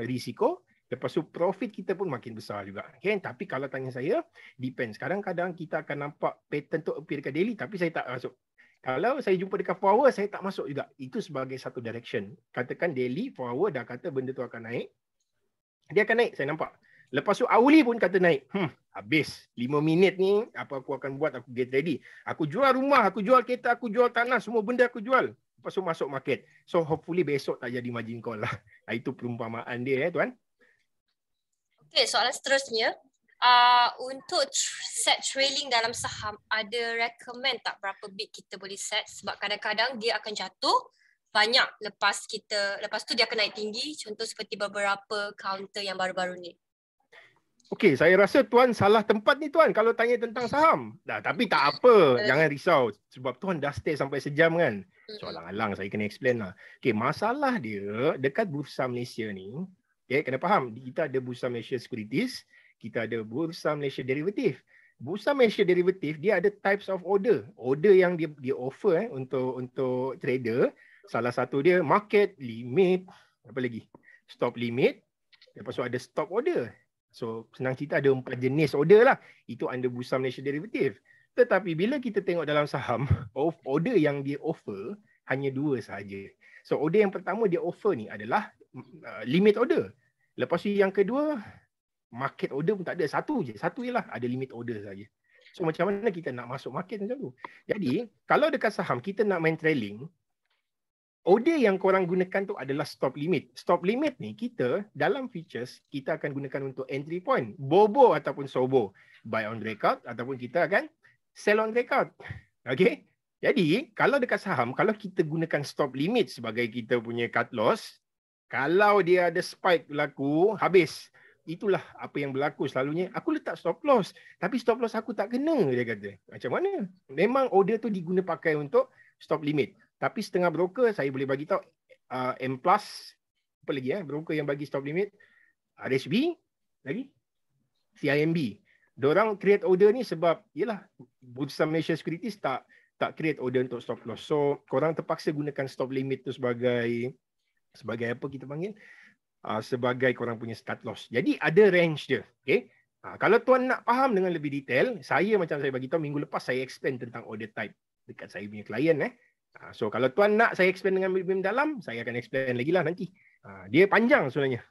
risiko. Lepas tu profit kita pun makin besar juga. Okay? Tapi kalau tanya saya, depends. Kadang-kadang kita akan nampak pattern tu appear dekat daily, tapi saya tak masuk. Kalau saya jumpa dekat 4 hour, saya tak masuk juga. Itu sebagai satu direction. Katakan daily, 4 hour dah kata benda tu akan naik. Dia akan naik, saya nampak. Lepas tu hourly pun kata naik. Habis. 5 minit ni, apa aku akan buat, aku get ready. Aku jual rumah, aku jual kereta, aku jual tanah, semua benda aku jual. Lepas tu masuk market. So hopefully besok tak jadi margin call lah. Itu perumpamaan dia Tuan. Okay, soalan seterusnya. Untuk set trailing dalam saham, ada recommend tak berapa bit kita boleh set? Sebab kadang-kadang dia akan jatuh banyak lepas tu dia akan naik tinggi. Contoh seperti beberapa counter yang baru-baru ni. Okey, saya rasa Tuan salah tempat ni Tuan kalau tanya tentang saham. Tapi tak apa, jangan risau. Sebab Tuan dah stay sampai sejam kan. So alang-alang saya kena explain lah. Okey, masalah dia dekat Bursa Malaysia ni, okay, kena faham, kita ada Bursa Malaysia Securities, kita ada Bursa Malaysia Derivative. Bursa Malaysia Derivative dia ada types of order. Order yang dia offer untuk trader, salah satu dia market, limit, apa lagi? Stop limit. Lepas tu ada stop order. So senang cerita ada 4 jenis order lah. Itu under Bursa Malaysia Derivative. Tetapi bila kita tengok dalam saham, order yang dia offer hanya 2 sahaja. So order yang pertama dia offer ni adalah limit order. Lepas tu yang kedua, market order pun tak ada. Satu ialah ada limit order saja. So macam mana kita nak masuk market macam tu? Jadi kalau dekat saham kita nak main trailing, order yang korang gunakan tu adalah stop limit. Stop limit ni kita dalam features kita akan gunakan untuk entry point. Bobo ataupun sobo. Buy on breakout ataupun kita akan sell on breakout. Okay. Jadi kalau dekat saham, kalau kita gunakan stop limit sebagai kita punya cut loss, kalau dia ada spike berlaku, habis. Itulah apa yang berlaku selalunya. Aku letak stop loss. Tapi stop loss aku tak kena, dia kata. Macam mana? Memang order tu diguna pakai untuk stop limit. Tapi setengah broker saya boleh bagi tahu M+, apa lagi broker yang bagi stop limit, RSB, lagi CIMB. Diorang create order ni sebab yalah Bursa Malaysia Securities tak create order untuk stop loss. So korang terpaksa gunakan stop limit tu sebagai apa kita panggil? Sebagai korang punya start loss. Jadi ada range dia. Okay? Kalau tuan nak faham dengan lebih detail, macam saya bagi tahu minggu lepas saya explain tentang order type dekat saya punya klien So kalau tuan nak saya explain dengan lebih dalam, saya akan explain lagi lah nanti. Dia panjang sebenarnya.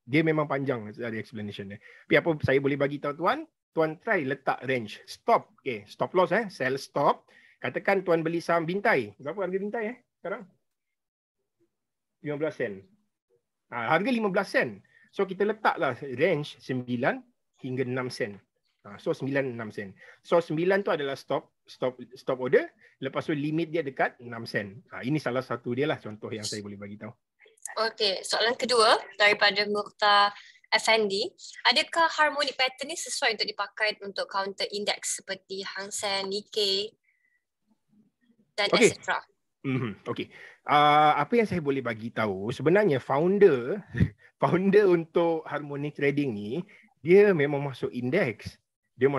Dia memang panjang dari explanation dia. Tapi apa saya boleh bagi tahu tuan, tuan try letak range. Stop. Okay, stop loss sell stop. Katakan tuan beli saham Bintai. Berapa harga Bintai sekarang? 15 sen. Harga 15 sen. So kita letaklah range 9 hingga 6 sen. So 9 6 sen. So 9 tu adalah stop order. Lepas tu limit dia dekat 6 sen. Ini salah satu dia lah contoh yang saya boleh bagi tahu. Okey, soalan kedua daripada Mukhtar Effendi. Adakah harmonic pattern ni sesuai untuk dipakai untuk counter index seperti Hang Seng, Nikkei dan etc. Okey. Apa yang saya boleh bagi tahu, sebenarnya founder untuk harmonic trading ni, dia memang masuk indeks. Dia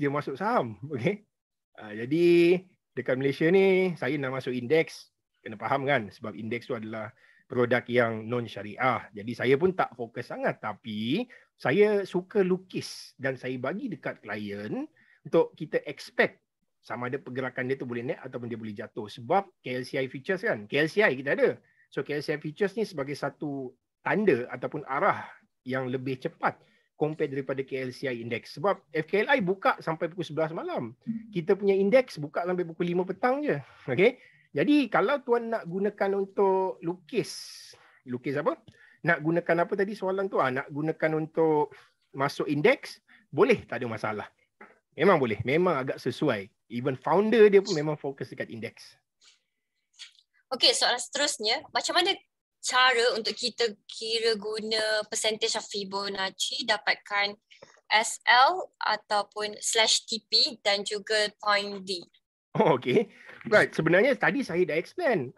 masuk saham. Okey. Jadi dekat Malaysia ni, saya nak masuk indeks, kena faham kan, sebab indeks tu adalah produk yang non syariah. Jadi saya pun tak fokus sangat, tapi saya suka lukis dan saya bagi dekat klien untuk kita expect sama ada pergerakan dia tu boleh naik ataupun dia boleh jatuh. Sebab KLCI futures kan, KLCI kita ada. So KLCI futures ni sebagai satu tanda ataupun arah yang lebih cepat compare daripada KLCI index. Sebab FKLI buka sampai pukul 11 malam. Kita punya indeks buka sampai pukul 5 petang je. Okay? Jadi kalau tuan nak gunakan untuk lukis apa? Nak gunakan apa tadi soalan tu? Nak gunakan untuk masuk indeks, boleh, tak ada masalah. Memang boleh, memang agak sesuai. Even founder dia pun memang fokus dekat indeks. Okey, soalan seterusnya, macam mana cara untuk kita kira guna percentage of Fibonacci dapatkan SL ataupun /TP dan juga point D? Okay. Right. Sebenarnya tadi saya dah explain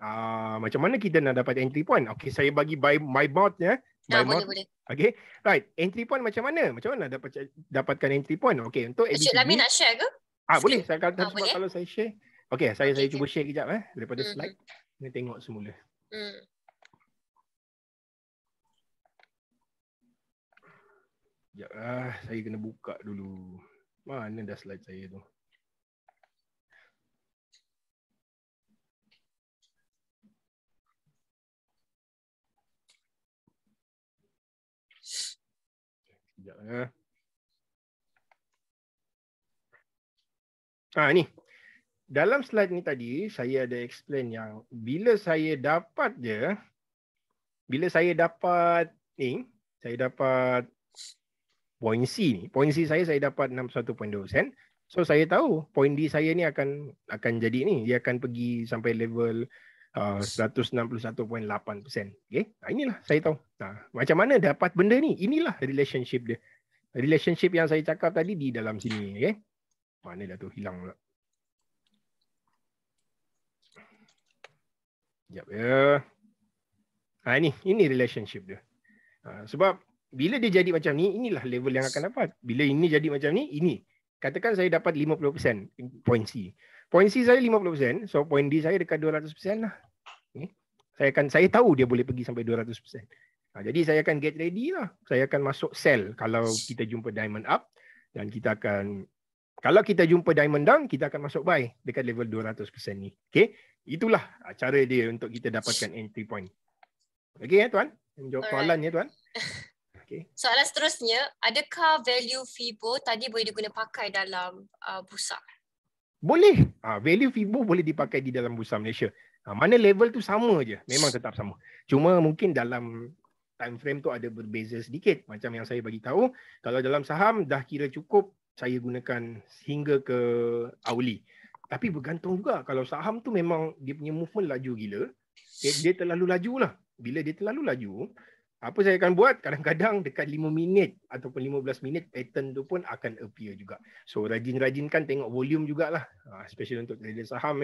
macam mana kita nak dapat entry point. Okay, saya bagi by mouth ya. Boleh. Okay. Right. Entry point macam mana? Macam mana dapatkan entry point? Okay. Untuk Encik Lamin nak share ke? Boleh. Saya kata sebab boleh? Kalau saya share. Okay. Saya cuba share kejap daripada slide. Ni tengok semula. Sekejap saya kena buka dulu. Mana dah slide saya tu? Sekejap ni. Dalam slide ni tadi saya ada explain yang bila saya dapat saya dapat point C ni. Point C saya dapat 61.2%. So saya tahu point D saya ni akan jadi ni, dia akan pergi sampai level 161.8%. Okay? Inilah saya tahu. Macam mana dapat benda ni? Inilah relationship dia. Relationship yang saya cakap tadi di dalam sini. Okay? Mana dah tu hilang pula. Sekejap ya. Ini relationship dia. Sebab bila dia jadi macam ni, inilah level yang akan dapat. Bila ini jadi macam ni, ini. Katakan saya dapat 50% point C. Point C saya 50%, so point D saya dekat 200% lah. Okay. Saya tahu dia boleh pergi sampai 200%. Jadi saya akan get ready lah. Saya akan masuk sell kalau kita jumpa diamond up, dan kita akan, kalau kita jumpa diamond down, kita akan masuk buy dekat level 200% ni. Okay. Itulah cara dia untuk kita dapatkan entry point. Okay tuan? Jawab soalannya tuan. Okay. Soalan seterusnya, adakah value Fibo tadi boleh diguna pakai dalam bursa? Boleh. Value Fibo boleh dipakai di dalam bursa Malaysia. Mana level tu sama je. Memang tetap sama. Cuma mungkin dalam time frame tu ada berbeza sedikit. Macam yang saya bagi tahu, kalau dalam saham dah kira cukup, saya gunakan hingga ke hourly. Tapi bergantung juga. Kalau saham tu memang dia punya movement laju gila, dia terlalu laju lah. Bila dia terlalu laju, apa saya akan buat? Kadang-kadang dekat 5 minit ataupun 15 minit, pattern tu pun akan appear juga. So rajin-rajinkan tengok volume jugalah. Especially untuk trader saham.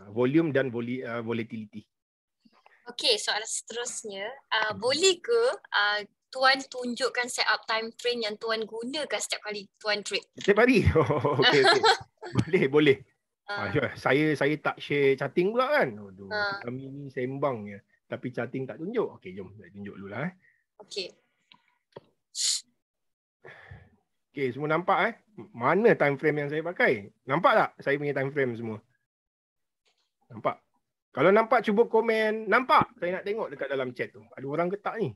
Volume dan volatility. Okey, soalan seterusnya. Boleh ke tuan tunjukkan setup time frame yang tuan gunakan setiap kali tuan trade? Setiap hari? Okay. Boleh. Saya tak share charting pula kan. Kami ni sembang je. Tapi charting tak tunjuk. Okey, jom saya tunjuk dulu lah. Okey. Okey, semua nampak Mana time frame yang saya pakai? Nampak tak saya punya time frame semua? Nampak? Kalau nampak cuba komen. Nampak? Saya nak tengok dekat dalam chat tu. Ada orang ke tak ni?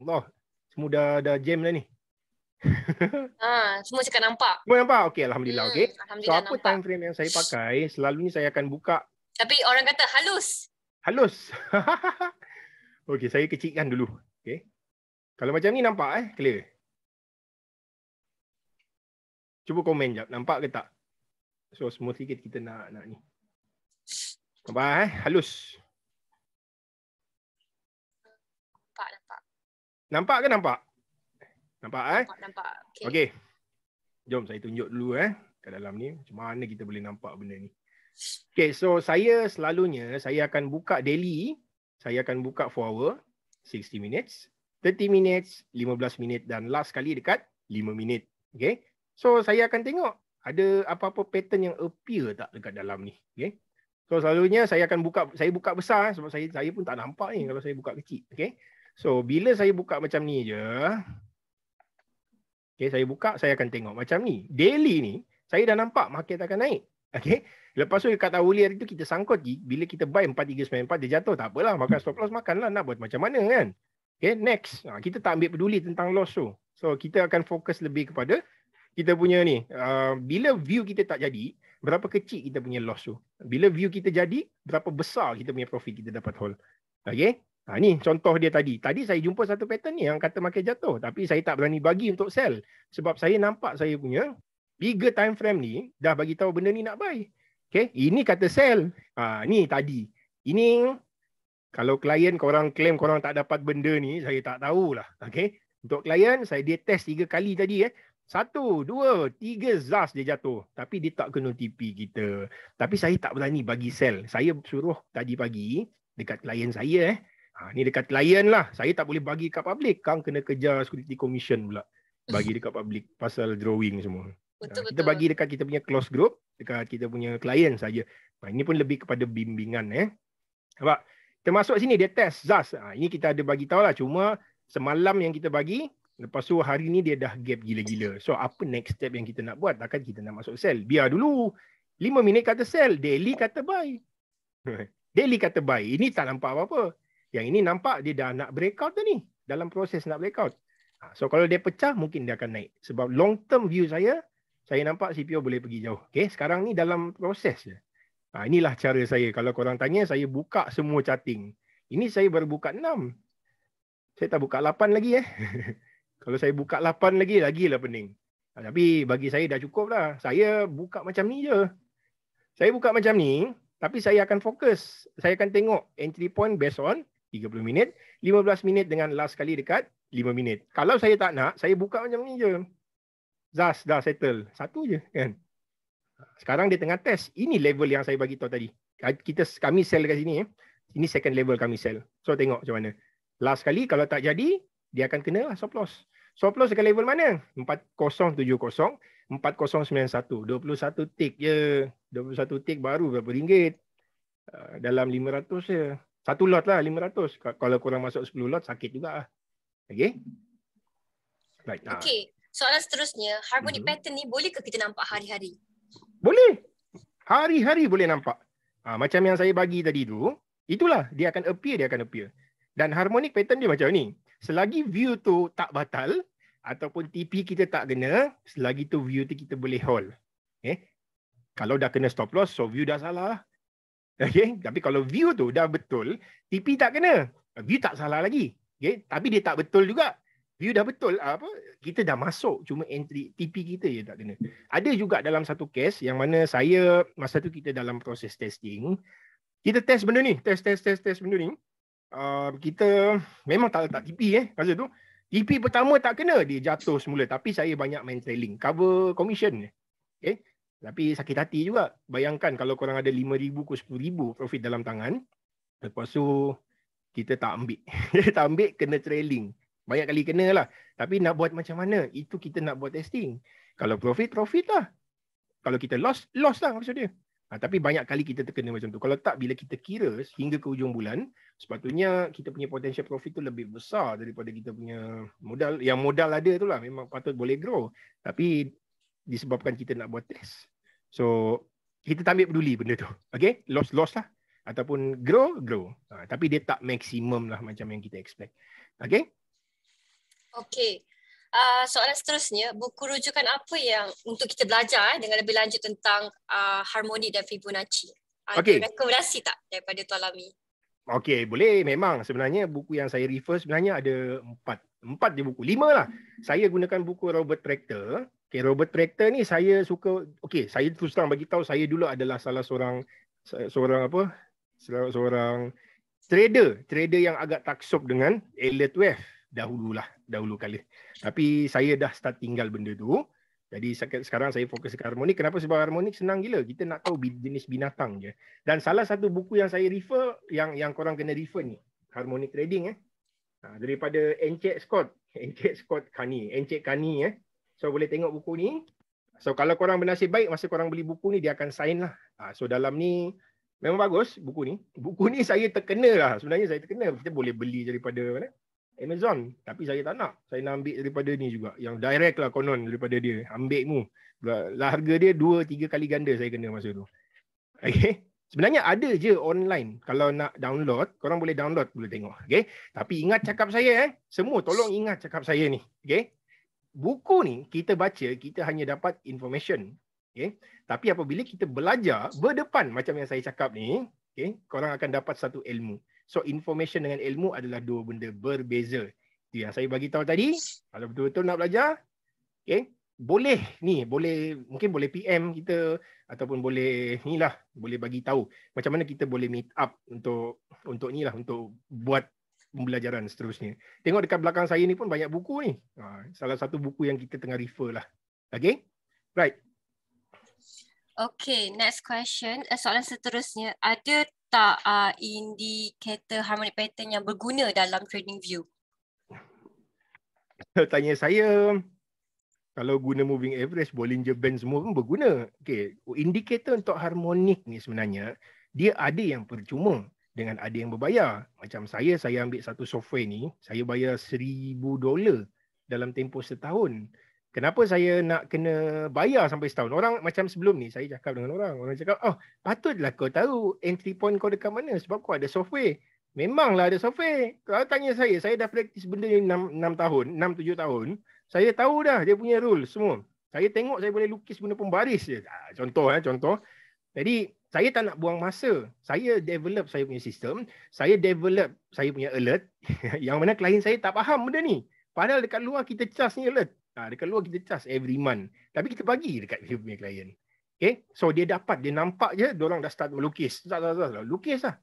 Allah, semua dah jam dah ni. Semua cakap nampak. Semua nampak? Okey, Alhamdulillah. Okey. So Alhamdulillah apa nampak. time frame yang saya pakai, selalunya saya akan buka Tapi orang kata halus. halus. Okey, saya kecilkan dulu. Okey. Kalau macam ni nampak clear. Cuba komen jap, nampak ke tak? So smooth sikit kita nak ni. Nampak halus. Nampak. Nampak ke nampak? Nampak Nampak. Okey. Jom saya tunjuk dulu kat dalam ni macam mana kita boleh nampak benda ni. Okay, so saya selalunya saya akan buka daily, saya akan buka 4 hour, 60 minutes, 30 minutes, 15 minit dan last kali dekat 5 minit. Okay, so saya akan tengok ada apa-apa pattern yang appear tak dekat dalam ni. Okay, so selalunya saya akan buka besar sebab saya pun tak nampak ni kalau saya buka kecil. Okay, so bila saya buka macam ni je, okay, saya buka, saya akan tengok macam ni. Daily ni saya dah nampak market akan naik. Okay. Lepas tu dekat hourly hari tu kita sangkut bila kita buy 4394 dia jatuh, tak apalah, makan stop loss makanlah, nak buat macam mana kan. Okay, next. Kita tak ambil peduli tentang loss tu. So kita akan fokus lebih kepada kita punya ni. Bila view kita tak jadi, berapa kecil kita punya loss tu. Bila view kita jadi, berapa besar kita punya profit kita dapat hold. Okay. Ni contoh dia tadi. Tadi saya jumpa satu pattern ni yang kata market jatuh. Tapi saya tak berani bagi untuk sell. Sebab saya nampak saya punya bigger time frame ni dah bagi tahu benda ni nak buy. Okay, ini kata sell. Ni tadi. Ini kalau klien korang claim korang tak dapat benda ni, saya tak tahulah. Okay, untuk klien dia test 3 kali tadi 1, 2, 3 zas dia jatuh. Tapi dia tak kena TP kita. Tapi saya tak berani bagi sell. Saya suruh tadi pagi dekat klien saya ni dekat klien lah. Saya tak boleh bagi dekat public. Kang kena kejar security commission pula. Bagi dekat public pasal drawing semua. Betul. Kita bagi dekat kita punya close group, dekat kita punya klien saja. Ini pun lebih kepada bimbingan Nampak? Kita masuk sini dia test ZAS. Ini kita ada bagi tahu lah, cuma semalam yang kita bagi, lepas tu hari ni dia dah gap gila-gila. So apa next step yang kita nak buat? Takkan kita nak masuk sell. Biar dulu. 5 minit kata sell, daily kata buy. Daily kata buy. Ini tak nampak apa-apa. Yang ini nampak dia dah nak breakout dah ni. Dalam proses nak breakout. So kalau dia pecah mungkin dia akan naik. Sebab long term view saya nampak CPO boleh pergi jauh. Okay, sekarang ni dalam proses je. Inilah cara saya. Kalau korang tanya, saya buka semua charting. Ini saya baru buka 6. Saya tak buka 8 lagi Kalau saya buka 8 lagilah pening. Tapi bagi saya dah cukup dah. Saya buka macam ni je. Saya buka macam ni, tapi saya akan fokus. Saya akan tengok entry point based on 30 minit, 15 minit dengan last kali dekat 5 minit. Kalau saya tak nak, saya buka macam ni je. ZAS dah settle. Satu je kan. Sekarang dia tengah test. Ini level yang saya bagi tahu tadi. Kami sell dekat sini Ini second level kami sell. So tengok macam mana. Last kali kalau tak jadi, dia akan kena lah stop loss. Stop loss dekat level mana? 4070, 4091. 21 tick je. 21 tick baru berapa ringgit? Dalam 500 je. Satu lot lah 500. Kalau korang masuk 10 lot sakit juga lah. Okay? Right. Okay. Soalan seterusnya, harmonic pattern ni boleh ke kita nampak hari-hari? Boleh. Hari-hari boleh nampak. Macam yang saya bagi tadi tu, itulah dia akan appear. Dan harmonic pattern dia macam ni. Selagi view tu tak batal ataupun TP kita tak kena, selagi tu view tu kita boleh hold. Okay? Kalau dah kena stop loss, so view dah salah. Okay? Tapi kalau view tu dah betul, TP tak kena, view tak salah lagi. Okay? Tapi dia tak betul juga. View dah betul, kita dah masuk, cuma entry TP kita je tak kena. Ada juga dalam satu case yang mana saya, masa tu kita dalam proses testing, kita test benda ni, test benda ni. Kita memang tak letak TP masa tu. TP pertama tak kena, dia jatuh semula. Tapi saya banyak main trailing, cover commission. Okay? Tapi sakit hati juga. Bayangkan kalau korang ada 5,000 ke 10,000 profit dalam tangan, lepas tu kita tak ambil. Tak ambil, kena trailing. Banyak kali kena lah. Tapi nak buat macam mana? Itu kita nak buat testing. Kalau profit lah. Kalau kita loss lah maksud dia. Tapi banyak kali kita terkena macam tu. Kalau tak, bila kita kira hingga ke hujung bulan, sepatutnya kita punya potential profit tu lebih besar daripada kita punya modal. Yang modal ada tu lah. Memang patut boleh grow. Tapi disebabkan kita nak buat test. So, kita tak ambil peduli benda tu. Okay? Loss lah. Ataupun grow. Tapi dia tak maksimum lah macam yang kita expect. Okay? Okay. Soalan seterusnya, buku rujukan apa yang untuk kita belajar dengan lebih lanjut tentang harmoni dan Fibonacci? Ada Okey. rekomendasi tak daripada Tuan Lami? Okey, boleh. Memang sebenarnya buku yang saya refer sebenarnya ada 4 je buku. 5 lah. Saya gunakan buku Robert Tractor. Okey, Robert Tractor ni saya suka. Okey, saya terus terang bagi tahu, saya dulu adalah salah seorang seorang trader yang agak taksub dengan Elliott Wave dahulu kala. Tapi saya dah start tinggal benda tu. Jadi sekarang saya fokus ke harmonik. Kenapa? Sebab harmonik senang gila. Kita nak tahu jenis binatang je. Dan salah satu buku yang saya refer, yang korang kena refer ni, Harmonic Trading daripada Encik Scott Kani. Encik Kani So boleh tengok buku ni. So kalau korang bernasib baik masa korang beli buku ni, dia akan sign lah. So dalam ni memang bagus buku ni. Buku ni saya terkena lah. Sebenarnya saya terkena. Kita boleh beli daripada mana? Amazon. Tapi saya tak nak. Saya nak ambil daripada ni juga. Yang direct lah konon daripada dia. Ambil mu. Harga dia 2-3 kali ganda saya kena masa tu. Okay. Sebenarnya ada je online. Kalau nak download, korang boleh download, boleh tengok. Okay. Tapi ingat cakap saya. Semua tolong ingat cakap saya ni. Okay. Buku ni kita baca, kita hanya dapat information. Okay. Tapi apabila kita belajar berdepan macam yang saya cakap ni, okay, korang akan dapat satu ilmu. So information dengan ilmu adalah dua benda berbeza. Itu yang saya bagi tahu tadi. Kalau betul-betul nak belajar, okay, mungkin boleh PM kita ataupun boleh boleh bagi tahu macam mana kita boleh meet up untuk buat pembelajaran seterusnya. Tengok dekat belakang saya ni pun banyak buku ni. Salah satu buku yang kita tengah refer lah. Okay? Right. Okay, next question. Soalan seterusnya, ada tak indikator harmonic pattern yang berguna dalam TradingView? Tanya saya, kalau guna moving average, Bollinger Band semua pun berguna. Okay. Indikator untuk harmonik ni sebenarnya, dia ada yang percuma dengan ada yang berbayar. Macam saya ambil satu software ni, saya bayar $1,000 dalam tempoh setahun. Kenapa saya nak kena bayar sampai setahun? Orang macam sebelum ni, saya cakap dengan orang. Orang cakap, patutlah kau tahu entry point kau dekat mana sebab kau ada software. Memanglah ada software. Kalau tanya saya dah praktis benda ni 6-7 tahun. Saya tahu dah dia punya rules semua. Saya tengok saya boleh lukis benda pembaris je. Contoh. Jadi saya tak nak buang masa. Saya develop saya punya sistem. Saya develop saya punya alert. Yang mana klien saya tak faham benda ni. Padahal dekat luar kita charge ni alert. Dekat luar kita charge every month. Tapi kita bagi dekat dia punya klien. Okay? So dia nampak je diorang dah start melukis. Lukis lah.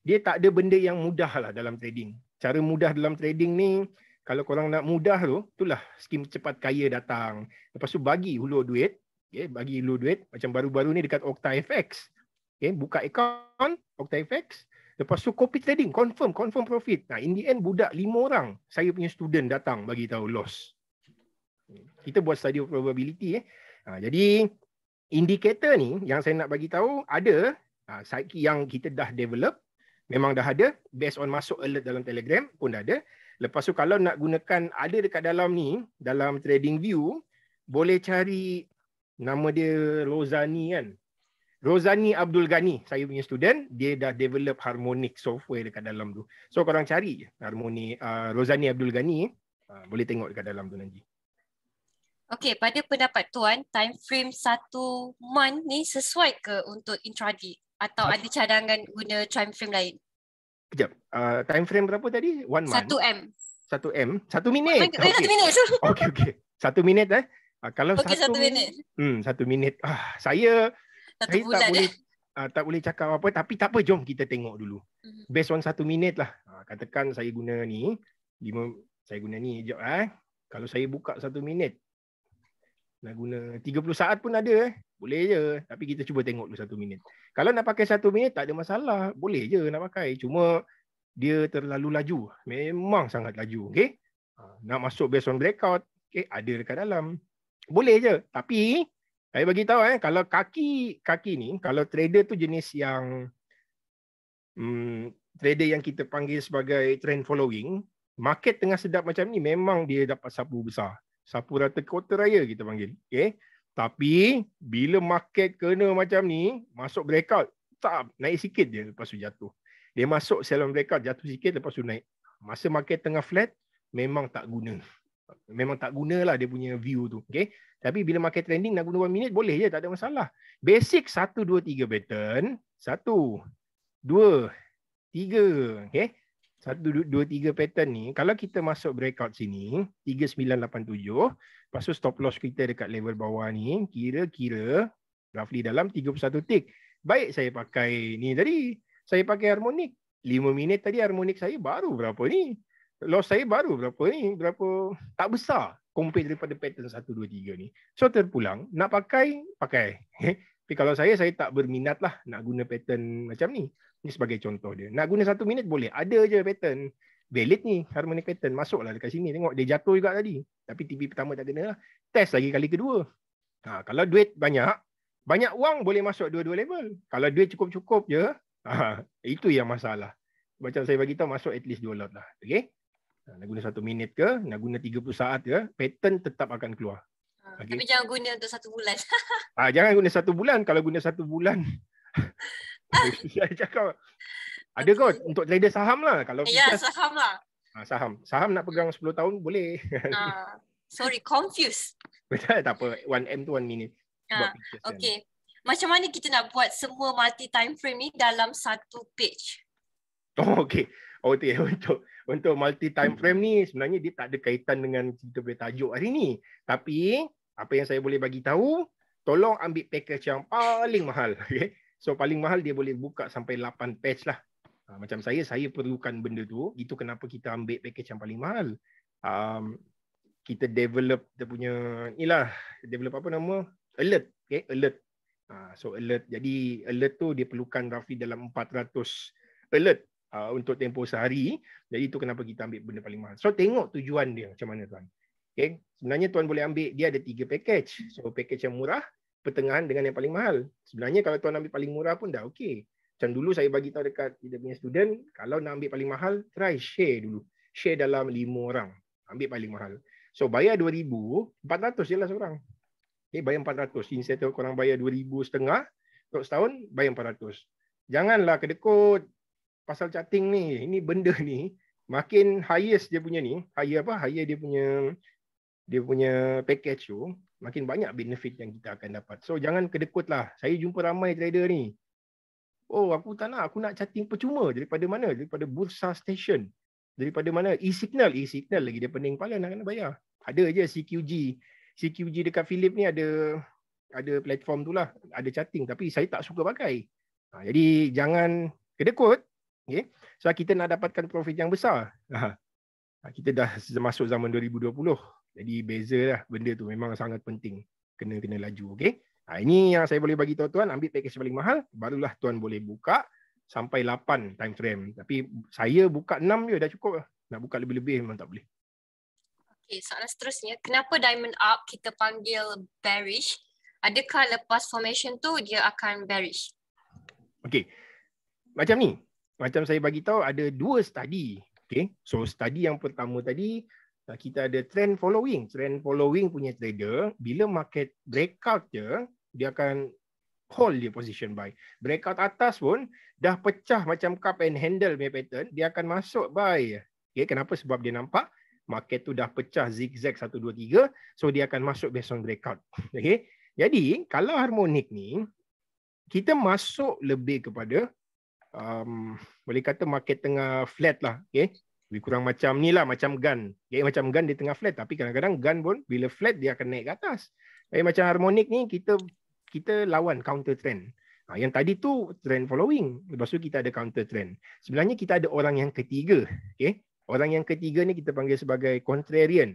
Dia tak ada benda yang mudah lah dalam trading. Cara mudah dalam trading ni, kalau korang nak mudah tu, itulah skim cepat kaya datang. Lepas tu bagi hulur duit. Okay, bagi hulur duit. Macam baru-baru ni dekat OctaFX. Okay, buka account OctaFX. Lepas tu copy trading. Confirm profit. In the end, budak 5 orang. Saya punya student datang bagi tahu loss. Kita buat study of probability. Jadi, indikator ni yang saya nak bagi tahu ada. Yang kita dah develop. Memang dah ada. Based on masuk alert dalam Telegram pun dah ada. Lepas tu kalau nak gunakan ada dekat dalam ni, dalam TradingView, boleh cari nama dia Rozani kan. Rozani Abdul Ghani, saya punya student, dia dah develop harmonic software dekat dalam tu. So korang cari je harmonic Rozani Abdul Ghani, boleh tengok dekat dalam tu nanti. Okey, pada pendapat Tuan, time frame 1 month ni sesuai ke untuk intraday atau ada cadangan guna time frame lain? Kejap, time frame berapa tadi? 1 month? 1M. 1M? 1 minit? Okay. 1 minit. Okey. 1 minit kalau 1 minit. 1 minit. Saya bulan tak boleh cakap apa, tapi tak apa, jom kita tengok dulu. Based on 1 minit lah. Katakan saya guna ni, saya guna ni jap Kalau saya buka 1 minit, nak guna 30 saat pun ada boleh je, tapi kita cuba tengok dulu 1 minit. Kalau nak pakai 1 minit tak ada masalah, boleh je nak pakai. Cuma dia terlalu laju, memang sangat laju. Okay? Nak masuk based on breakout, ada dekat dalam. Boleh je, tapi saya bagi tahu kalau kaki ni, kalau trader tu jenis yang trader yang kita panggil sebagai trend following, market tengah sedap macam ni memang dia dapat sapu besar. Sapu rata kota raya kita panggil. Okay? Tapi bila market kena macam ni, masuk breakout, naik sikit je lepas tu jatuh. Dia masuk sell on breakout, jatuh sikit lepas tu naik. Masa market tengah flat, memang tak guna. Memang tak gunalah dia punya view tu. Okay? Tapi bila market trending nak guna 1 minute boleh je, tak ada masalah. Basic 1, 2, 3 pattern. 1, 2, 3. Okay? 1, 2, 3 pattern ni. Kalau kita masuk breakout sini, 3987. Lepas tu stop loss kita dekat level bawah ni. Kira-kira roughly dalam 31 tick. Baik saya pakai ni tadi. Saya pakai harmonik. 5 minit tadi harmonik saya baru berapa ni? Loss saya baru berapa ni? Berapa? Tak besar compare daripada pattern 1, 2, 3 ni. So terpulang, nak pakai. Tapi kalau saya tak berminat lah nak guna pattern macam ni. Ni sebagai contoh dia. Nak guna 1 minit boleh. Ada je pattern. Valid ni, harmonic pattern. Masuklah dekat sini. Tengok dia jatuh juga tadi. Tapi TP pertama tak kena lah. Test lagi kali kedua. Kalau duit banyak wang boleh masuk dua-dua level. Kalau duit cukup-cukup je, itu yang masalah. Macam saya bagi tahu masuk at least 2 lot lah. Okay? Nak guna 1 minit ke, nak guna 30 saat ke, pattern tetap akan keluar. Okay. Tapi jangan guna untuk 1 bulan. Jangan guna 1 bulan. Kalau guna 1 bulan, saya cakap, ada kot untuk trader saham lah. Kalau saham lah. Saham nak pegang 10 tahun boleh. Sorry, confused. Betul, tak apa. 1M tu 1 minute. Okay. Macam mana kita nak buat semua multi time frame ni dalam satu page? Okay. Untuk multi time frame ni sebenarnya dia tak ada kaitan dengan kita punya tajuk hari ni. Tapi apa yang saya boleh bagi tahu, tolong ambil package yang paling mahal. Okay? So paling mahal dia boleh buka sampai 8 patch lah. Macam saya perlukan benda tu. Itu kenapa kita ambil package yang paling mahal. Kita develop dia punya develop apa nama? Alert. Okay? Alert. So alert. Jadi alert tu dia perlukan roughly dalam 400 alert. Untuk tempoh sehari. Jadi itu kenapa kita ambil benda paling mahal. So tengok tujuan dia macam mana tuan. Okay. Sebenarnya tuan boleh ambil, dia ada 3 package. So package yang murah, pertengahan dengan yang paling mahal. Sebenarnya kalau tuan ambil paling murah pun dah okey. Macam dulu saya bagi tahu dekat kita punya student, kalau nak ambil paling mahal, try share dulu. Share dalam 5 orang. Ambil paling mahal. So bayar 2,000, 400 je lah seorang. Okay, bayar 400. Instead of korang bayar 2,500 untuk setahun, bayar 400. Janganlah kedekut. Pasal chatting ni, ini benda ni makin highest dia punya ni, higher dia punya package tu, makin banyak benefit yang kita akan dapat. So jangan kedekut lah. Saya jumpa ramai trader ni. Oh, aku tak nak, aku nak chatting percuma. Daripada mana? Daripada Bursa Station. Daripada mana? E-Signal lagi dia pening kepala nak kena bayar. Ada je CQG dekat Philip ni ada platform tu lah, ada chatting, tapi saya tak suka pakai. Jadi jangan kedekut. Okay. So kita nak dapatkan profit yang besar. Kita dah masuk zaman 2020. Jadi beza lah benda tu, memang sangat penting. Kena laju. Okay. Ini yang saya boleh bagi tahu tuan, ambil package paling mahal, barulah tuan boleh buka sampai 8 time frame. Tapi saya buka 6 je dah cukup lah. Nak buka lebih-lebih memang tak boleh. Okay, soalan seterusnya, kenapa diamond up kita panggil bearish? Adakah lepas formation tu dia akan bearish? Okay. Macam ni. Macam saya bagi tahu ada 2 study. Okay. So study yang pertama tadi, kita ada trend following. Trend following punya trader, bila market breakout je, dia akan hold dia position buy. Breakout atas pun dah pecah macam cup and handle punya pattern, dia akan masuk buy. Okay. Kenapa? Sebab dia nampak market tu dah pecah zigzag 1, 2, 3. So dia akan masuk based on breakout. Okay. Jadi kalau harmonik ni, kita masuk lebih kepada boleh kata market tengah flat lah. Okay. Lebih kurang macam ni lah, macam gun. Okay. Macam gun dia tengah flat, tapi kadang-kadang gun pun bila flat dia akan naik ke atas. Macam harmonik ni kita lawan counter trend. Yang tadi tu trend following. Lepas tu kita ada counter trend. Sebenarnya kita ada orang yang ketiga. Okay. Orang yang ketiga ni kita panggil sebagai contrarian.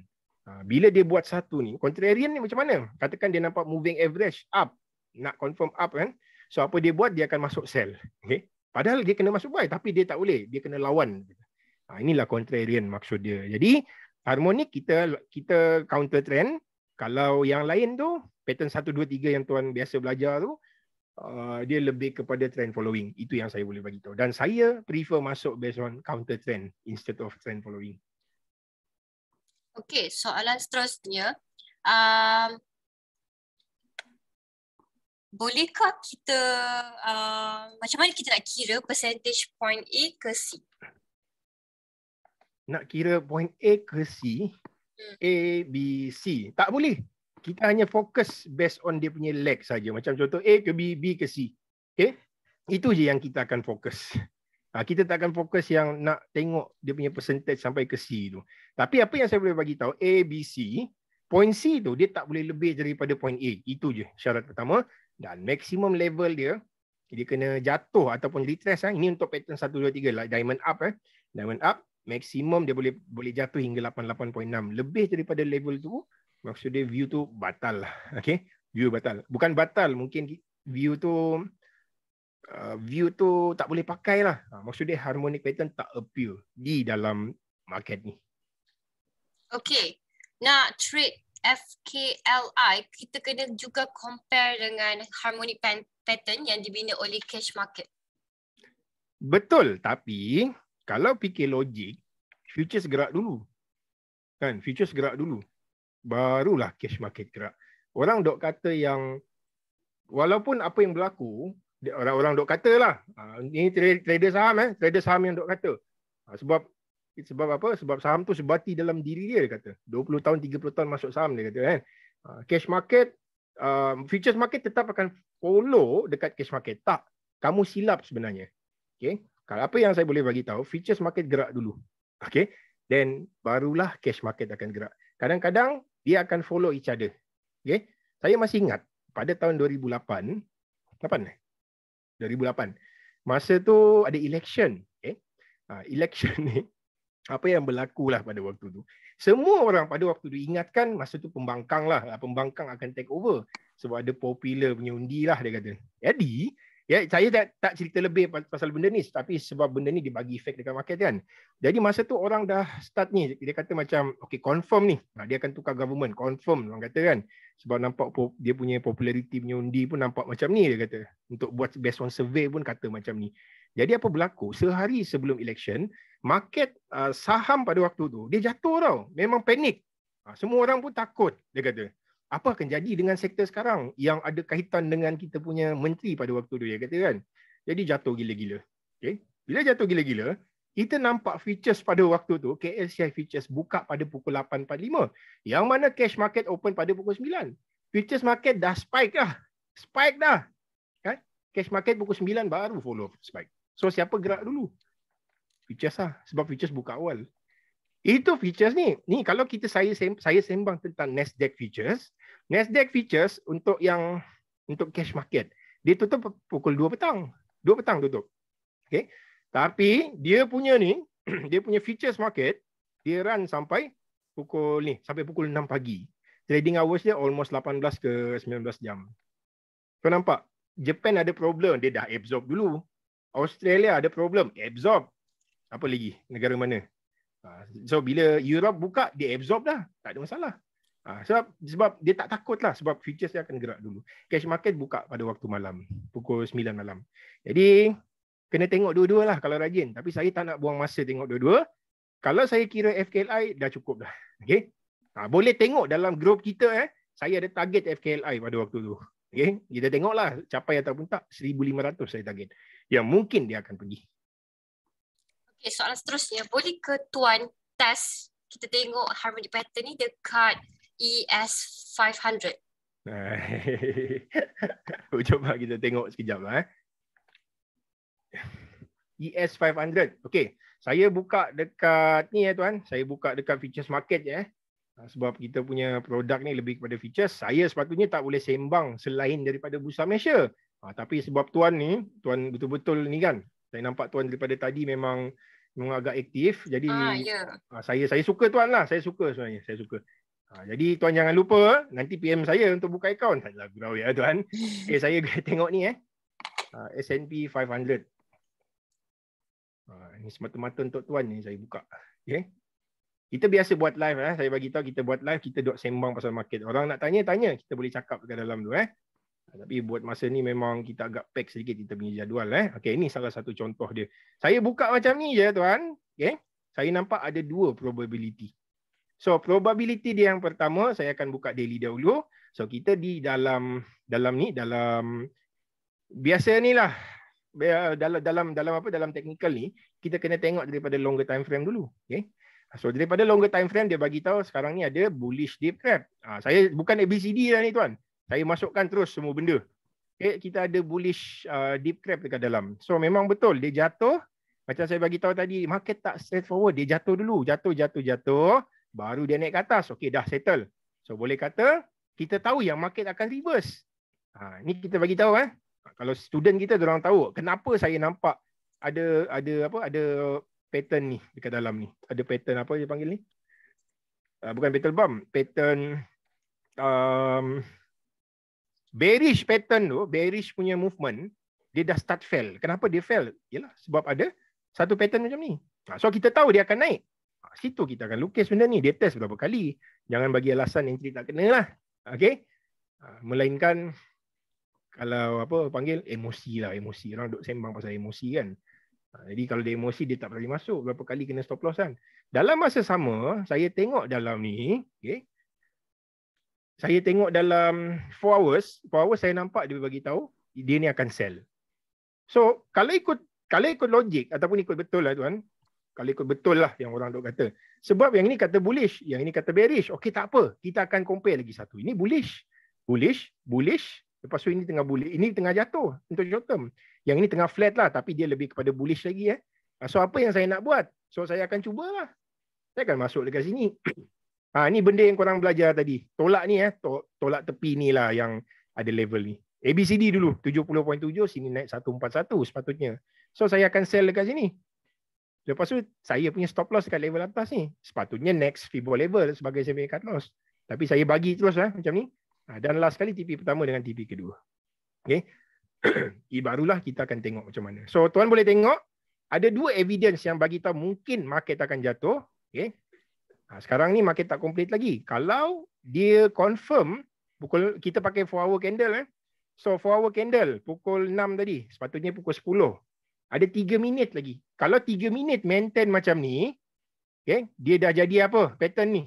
Bila dia buat satu ni, contrarian ni macam mana? Katakan dia nampak moving average up. Nak confirm up kan. So apa dia buat? Dia akan masuk sell. Okay. Padahal dia kena masuk buy, tapi dia tak boleh. Dia kena lawan. Inilah contrarian maksud dia. Jadi harmonik kita counter trend. Kalau yang lain tu, pattern 1, 2, 3 yang tuan biasa belajar tu, dia lebih kepada trend following. Itu yang saya boleh bagi tahu. Dan saya prefer masuk based on counter trend instead of trend following. Okay, soalan seterusnya. Bolehkah kita, macam mana kita nak kira percentage point A ke C? Nak kira point A ke C, A, B, C. Tak boleh. Kita hanya fokus based on dia punya leg saja. Macam contoh A ke B, B ke C. Okay? Itu je yang kita akan fokus. Kita tak akan fokus yang nak tengok dia punya percentage sampai ke C tu. Tapi apa yang saya boleh bagi tahu, A, B, C, point C tu dia tak boleh lebih daripada point A. Itu je syarat pertama. Dan maximum level dia kena jatuh ataupun retrace. Ini untuk pattern 1, 2, 3 lah. Diamond up. Diamond up, maksimum dia boleh jatuh hingga 88.6. Lebih daripada level tu, maksudnya view tu batal lah. Okay? View batal. Bukan batal, mungkin view tu tak boleh pakai lah. Maksudnya harmonic pattern tak appeal di dalam market ni. Okay. Nak trade FKLI, kita kena juga compare dengan harmonic pattern yang dibina oleh cash market. Betul, tapi kalau fikir logik, futures gerak dulu. Kan, futures gerak dulu. Barulah cash market gerak. Orang dok kata yang walaupun apa yang berlaku, orang dok kata lah, ini trader saham yang dok kata. Sebab apa? Sebab saham tu sebati dalam diri dia kata. 20 tahun, 30 tahun masuk saham dia kata kan. Cash market, futures market tetap akan follow dekat cash market. Tak, kamu silap sebenarnya. Okay? Kalau apa yang saya boleh bagi tahu, futures market gerak dulu. Okay? Then barulah cash market akan gerak. Kadang-kadang dia akan follow each other. Okay? Saya masih ingat pada tahun 2008, masa tu ada election. Okay? Election ni, apa yang berlaku lah pada waktu tu. Semua orang pada waktu tu ingatkan masa tu pembangkang lah. Pembangkang akan take over. Sebab ada popular punya undi lah dia kata. Jadi, saya tak cerita lebih pasal benda ni. Tapi sebab benda ni dia bagi efek dekat market kan. Jadi masa tu orang dah start ni. Dia kata macam, okay confirm ni. Dia akan tukar government. Confirm orang kata kan. Sebab nampak dia punya populariti punya undi pun nampak macam ni dia kata. Untuk buat based on survey pun kata macam ni. Jadi apa berlaku? Sehari sebelum election, market saham pada waktu tu, dia jatuh tau. Memang panik. Semua orang pun takut, dia kata. Apa akan jadi dengan sektor sekarang yang ada kaitan dengan kita punya menteri pada waktu tu, dia kata kan. Jadi jatuh gila-gila. Okay? Bila jatuh gila-gila, kita nampak futures pada waktu tu, KLCI futures buka pada pukul 8.45. Yang mana cash market open pada pukul 9. Futures market dah spike dah. Spike dah. Kan? Cash market pukul 9 baru follow spike. So siapa gerak dulu? Futures lah. Sebab futures buka awal. Itu futures ni. Ni kalau saya sembang tentang Nasdaq futures. Nasdaq futures untuk cash market. Dia tutup pukul 2 petang. 2 petang tutup. Okay. Tapi dia punya ni, dia punya futures market, dia run sampai pukul 6 pagi. Trading hours dia almost 18 ke 19 jam. Kau nampak? Japan ada problem, dia dah absorb dulu. Australia ada problem, absorb. Apa lagi? Negara mana? So bila Europe buka, dia absorb dah. Tak ada masalah. Sebab dia tak takut lah. Sebab futures dia akan gerak dulu. Cash market buka pada waktu malam. Pukul 9 malam. Jadi, kena tengok dua-dua lah kalau rajin. Tapi saya tak nak buang masa tengok dua-dua. Kalau saya kira FKLI, dah cukup dah. Okay? Boleh tengok dalam group kita. Saya ada target FKLI pada waktu tu. Okay? Kita tengoklah capai ataupun tak. 1,500 saya target. Yang mungkin dia akan pergi. Okay, soalan seterusnya. Boleh ke Tuan test kita tengok harmonic pattern ni dekat ES500? Coba kita tengok sekejap lah. ES500. Okey, saya buka dekat ni tuan. Saya buka dekat futures market je. Sebab kita punya produk ni lebih kepada futures. Saya sepatutnya tak boleh sembang selain daripada Bursa Malaysia. Tapi sebab tuan ni, tuan betul-betul ni kan. Saya nampak tuan daripada tadi memang agak aktif. Jadi saya suka tuan lah. Saya suka sebenarnya. Saya suka. Jadi tuan jangan lupa nanti PM saya untuk buka akaun. Taklah gurau ya tuan. Okay, saya tengok ni S&P 500. Ini semata-mata untuk tuan ni saya buka. Okay. Kita biasa buat live. Saya bagi tahu kita buat live. Kita duk sembang pasal market. Orang nak tanya. Kita boleh cakap ke dalam tu. Tapi buat masa ni memang kita agak pack sedikit kita punya jadual. Okay, ini salah satu contoh dia. Saya buka macam ni je tuan. Okay. Saya nampak ada 2 probability. So probability dia yang pertama, saya akan buka daily dahulu. So kita di dalam biasa ni lah. Dalam technical ni, kita kena tengok daripada longer time frame dulu. Okay. So daripada longer time frame dia bagi tahu sekarang ni ada bullish deep crab. Saya bukan ABCD lah ni tuan. Saya masukkan terus semua benda. Okay, kita ada bullish deep crab dekat dalam. So memang betul dia jatuh. Macam saya bagi tahu tadi, market tak straightforward. Dia jatuh dulu, jatuh, baru dia naik ke atas. Okey, dah settle. So boleh kata kita tahu yang market akan reverse. Ni kita bagi tahu Kalau student kita orang tahu kenapa saya nampak ada pattern ni dekat dalam ni. Ada pattern apa dia panggil ni? Bukan pattern bump, pattern bearish pattern tu, bearish punya movement, dia dah start fail. Kenapa dia fail? Yalah sebab ada satu pattern macam ni. So kita tahu dia akan naik. Situ kita akan lukis benda ni. Dia test berapa kali. Jangan bagi alasan entry tak kena lah. Okay? Melainkan kalau panggil emosi lah. Emosi. Orang duk sembang pasal emosi kan. Jadi kalau dia emosi dia tak boleh masuk. Berapa kali kena stop loss kan. Dalam masa sama, saya tengok dalam ni. Okay? Saya tengok dalam 4 hours. 4 hours saya nampak dia bagi tahu dia ni akan sell. So kalau ikut logik ataupun ikut betul lah tuan. Kalau ikut betul lah yang orang duk kata. Sebab yang ini kata bullish, yang ini kata bearish. Okey tak apa, kita akan compare lagi satu. Ini bullish. Lepas tu ini tengah bullish, ini tengah jatuh untuk short term. Yang ini tengah flat lah tapi dia lebih kepada bullish lagi So apa yang saya nak buat? So saya akan cubalah. Saya akan masuk dekat sini. Ni benda yang korang belajar tadi. Tolak ni tolak tepi ni lah yang ada level ni. ABCD dulu 70.7, sini naik 141 sepatutnya. So saya akan sell dekat sini. Lepas tu saya punya stop loss dekat level atas ni. Sepatutnya next Fibo level sebagai saya punya cut loss. Tapi saya bagi terus macam ni. Dan last kali TP pertama dengan TP kedua. Okay. Barulah kita akan tengok macam mana. So tuan boleh tengok ada dua evidence yang bagi tahu mungkin market akan jatuh. Okay. Sekarang ni market tak complete lagi. Kalau dia confirm kita pakai 4 hour candle So 4 hour candle pukul 6 tadi, sepatutnya pukul 10. Ada 3 minit lagi. Kalau 3 minit maintain macam ni, okay, dia dah jadi apa? Pattern ni.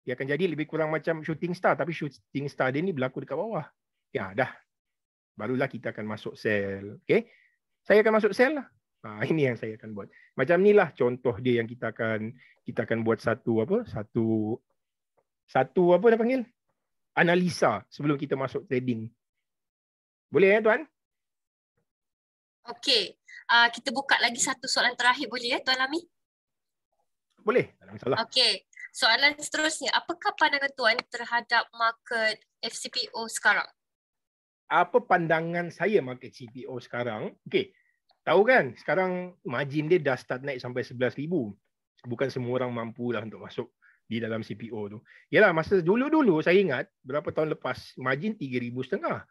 Dia akan jadi lebih kurang macam shooting star, tapi shooting star dia ni berlaku dekat bawah. Ya, dah. Barulah kita akan masuk sell. Okay. Saya akan masuk sell lah. Ini yang saya akan buat. Macam ni lah contoh dia yang kita akan buat satu apa dia panggil? Analisa sebelum kita masuk trading. Boleh tuan? Okey. Kita buka lagi satu soalan terakhir boleh Tuan Lami? Boleh, tak ada masalah. Okey. Soalan seterusnya, apakah pandangan Tuan terhadap market FCPO sekarang? Apa pandangan saya market CPO sekarang? Okey. Tahu kan, sekarang margin dia dah start naik sampai 11,000. Bukan semua orang mampulah untuk masuk di dalam CPO tu. Yalah, masa dulu-dulu saya ingat berapa tahun lepas margin 3,500.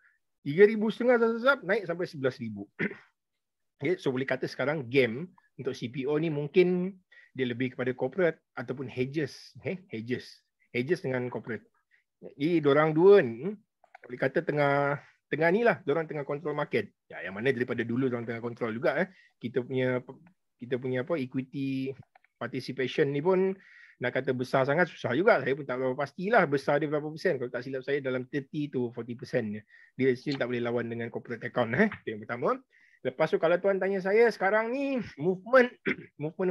3,500 naik sampai 11,000. Okay, so boleh kata sekarang game untuk CPO ni mungkin dia lebih kepada corporate ataupun hedges. Hedges dengan corporate. Jadi diorang dua ni boleh kata tengah ni lah, diorang tengah control market. Ya, yang mana daripada dulu diorang tengah control juga. Kita punya equity participation ni pun nak kata besar sangat susah juga. Saya pun tak berapa pastilah besar dia berapa persen. Kalau tak silap saya dalam 30 to 40%. Dia still tak boleh lawan dengan corporate account. Itu yang pertama. Lepas tu kalau tuan tanya saya sekarang ni movement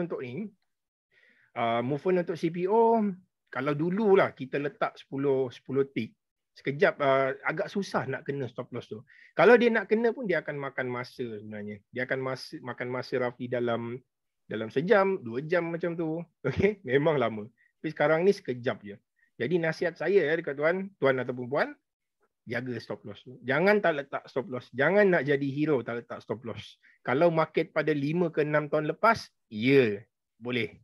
untuk ni, movement untuk CPO, kalau dululah kita letak 10 tick, sekejap agak susah nak kena stop loss tu. Kalau dia nak kena pun dia akan makan masa sebenarnya. Dia akan makan masa roughly dalam sejam, 2 jam macam tu. Okey, memang lama. Tapi sekarang ni sekejap je. Jadi nasihat saya dekat tuan ataupun puan, jaga stop loss. Jangan tak letak stop loss. Jangan nak jadi hero tak letak stop loss. Kalau market pada 5 ke 6 tahun lepas, ya, boleh.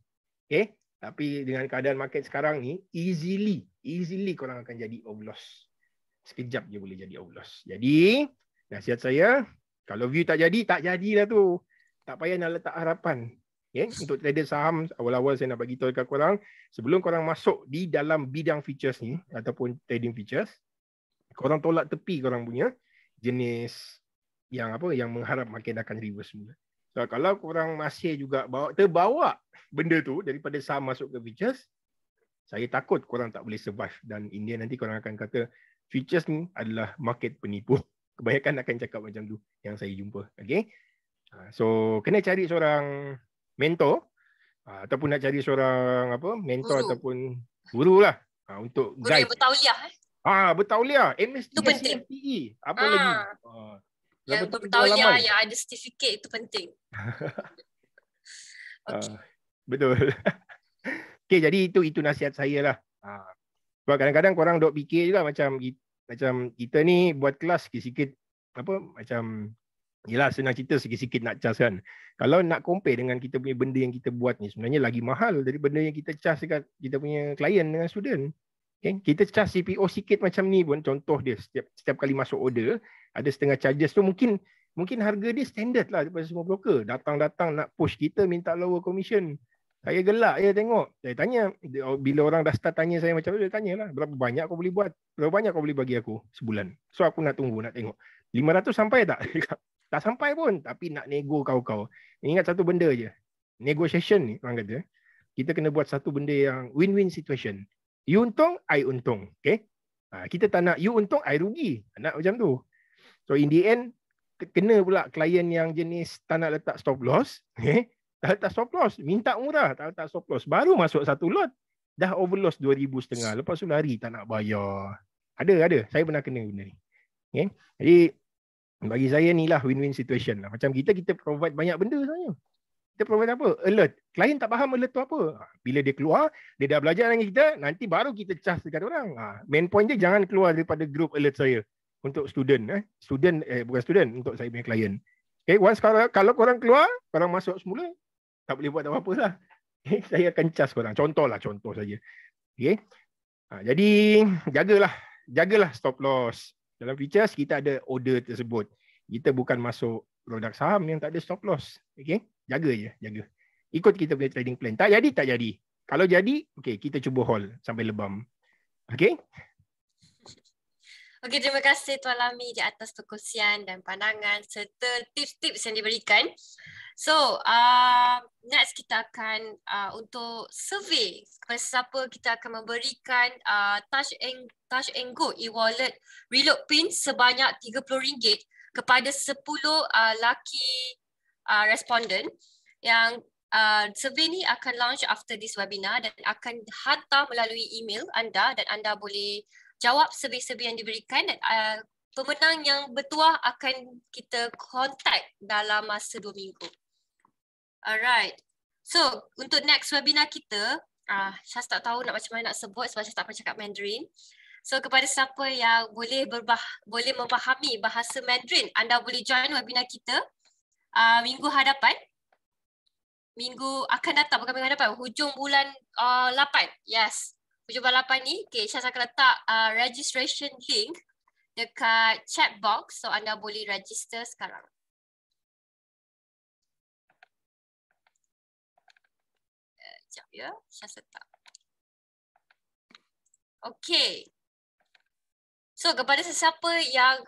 Okay? Tapi dengan keadaan market sekarang ni, easily korang akan jadi overloss. Sekejap je boleh jadi overloss. Jadi, nasihat saya, kalau view tak jadilah tu. Tak payah nak letak harapan. Okay? Untuk trader saham, awal-awal saya nak bagi tahu dekat korang, sebelum korang masuk di dalam bidang futures ni, ataupun trading futures, korang tolak tepi korang punya jenis yang mengharap market akan reverse semula. So kalau korang masih juga terbawa benda tu daripada saham masuk ke futures, saya takut korang tak boleh survive dan India nanti korang akan kata futures ni adalah market penipu. Kebanyakan akan cakap macam tu yang saya jumpa. Okay? So kena cari seorang mentor ataupun nak cari seorang mentor Guru. ataupun guru lah untuk Guru yang guide. bertauliah. Bertauliah, MSc, Itu penting. SCMPE, apa lagi? Yang bertauliah bertauliah, yang ada sertifikat itu penting. Okay. Betul. Okay, jadi itu nasihat saya lah. Sebab kadang-kadang korang dok fikir juga macam kita ni buat kelas sikit-sikit macam yelah senang cerita sikit-sikit nak charge kan. Kalau nak compare dengan kita punya benda yang kita buat ni sebenarnya lagi mahal dari benda yang kita charge dekat kita punya klien dengan student. Okay? Kita charge CPO sikit macam ni pun, contoh dia setiap kali masuk order ada setengah charges tu mungkin harga dia standard lah daripada semua broker. Datang-datang nak push kita minta lower commission. Saya gelak je tengok. Saya tanya, bila orang dah start tanya saya macam tu, dia tanya lah, berapa banyak kau boleh buat? Berapa banyak kau boleh bagi aku sebulan? So aku nak tunggu, nak tengok. 500 sampai tak? Tak sampai pun, tapi nak nego kau. Ingat satu benda je. Negotiation ni, orang kata, kita kena buat satu benda yang win-win situation. You untung, I untung. Okay? Kita tak nak you untung, I rugi. Nak macam tu. So in the end, kena pula klien yang jenis tak nak letak stop loss. Okay? Tak letak stop loss, minta murah, tak letak stop loss. Baru masuk satu lot, dah overloss 2,500. Lepas tu lari, tak nak bayar. Ada. Saya pernah kena benda ni. Okay? Jadi, bagi saya ni lah win-win situation lah. Macam kita provide banyak benda sebenarnya. Kita provide apa? Alert. Klien tak faham alert tu apa. Bila dia keluar, dia dah belajar dengan kita, nanti baru kita charge dekat orang. Main point dia jangan keluar daripada group alert saya. Untuk student. Bukan student, untuk saya punya klien. Okay, once kalau korang keluar, korang masuk semula, tak boleh buat apa-apa lah. Okay, saya akan charge korang. Contoh saja. Okay. Jadi, jagalah stop loss. Dalam features, kita ada order tersebut. Kita bukan masuk produk saham yang tak ada stop loss. Okay? Jaga. Ikut kita punya trading plan. Tak jadi. Kalau jadi, okay, kita cuba hold sampai lebam. Okay? Okey, terima kasih Tuan Lami di atas perkongsian dan pandangan serta tips-tips yang diberikan. So, next kita akan untuk survey kepada siapa kita akan memberikan Touch and Go e-wallet reload pin sebanyak RM30 kepada 10 laki responden yang survey ni akan launch after this webinar dan akan hantar melalui email anda dan anda boleh jawab survey-survey yang diberikan dan pemenang yang bertuah akan kita contact dalam masa 2 minggu. Alright. So, untuk next webinar kita, saya tak tahu macam mana nak sebut sebab saya tak pernah cakap Mandarin. So, kepada siapa yang boleh memahami bahasa Mandarin, anda boleh join webinar kita minggu hadapan. Minggu akan datang, bukan minggu hadapan, hujung bulan 8. Yes. Hujung bulan 8 ni, okay, saya akan letak registration link dekat chat box. So, anda boleh register sekarang. Sekejap ya, saya letak. Okay. So, kepada sesiapa yang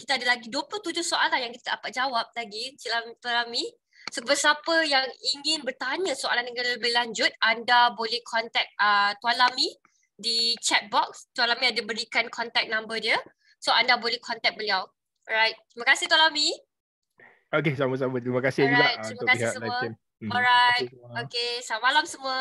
kita ada lagi 27 soalan yang kita dapat jawab lagi, Cik Lami. So, kepada siapa yang ingin bertanya soalan yang lebih lanjut, anda boleh contact Tuan Lami di chat box. Tuan Lami ada berikan contact number dia. So, anda boleh contact beliau. Alright. Terima kasih Tuan Lami. Okay, sama-sama. Terima kasih juga untuk terima kasih pihak semua. live stream. Alright. Okay, selamat malam semua.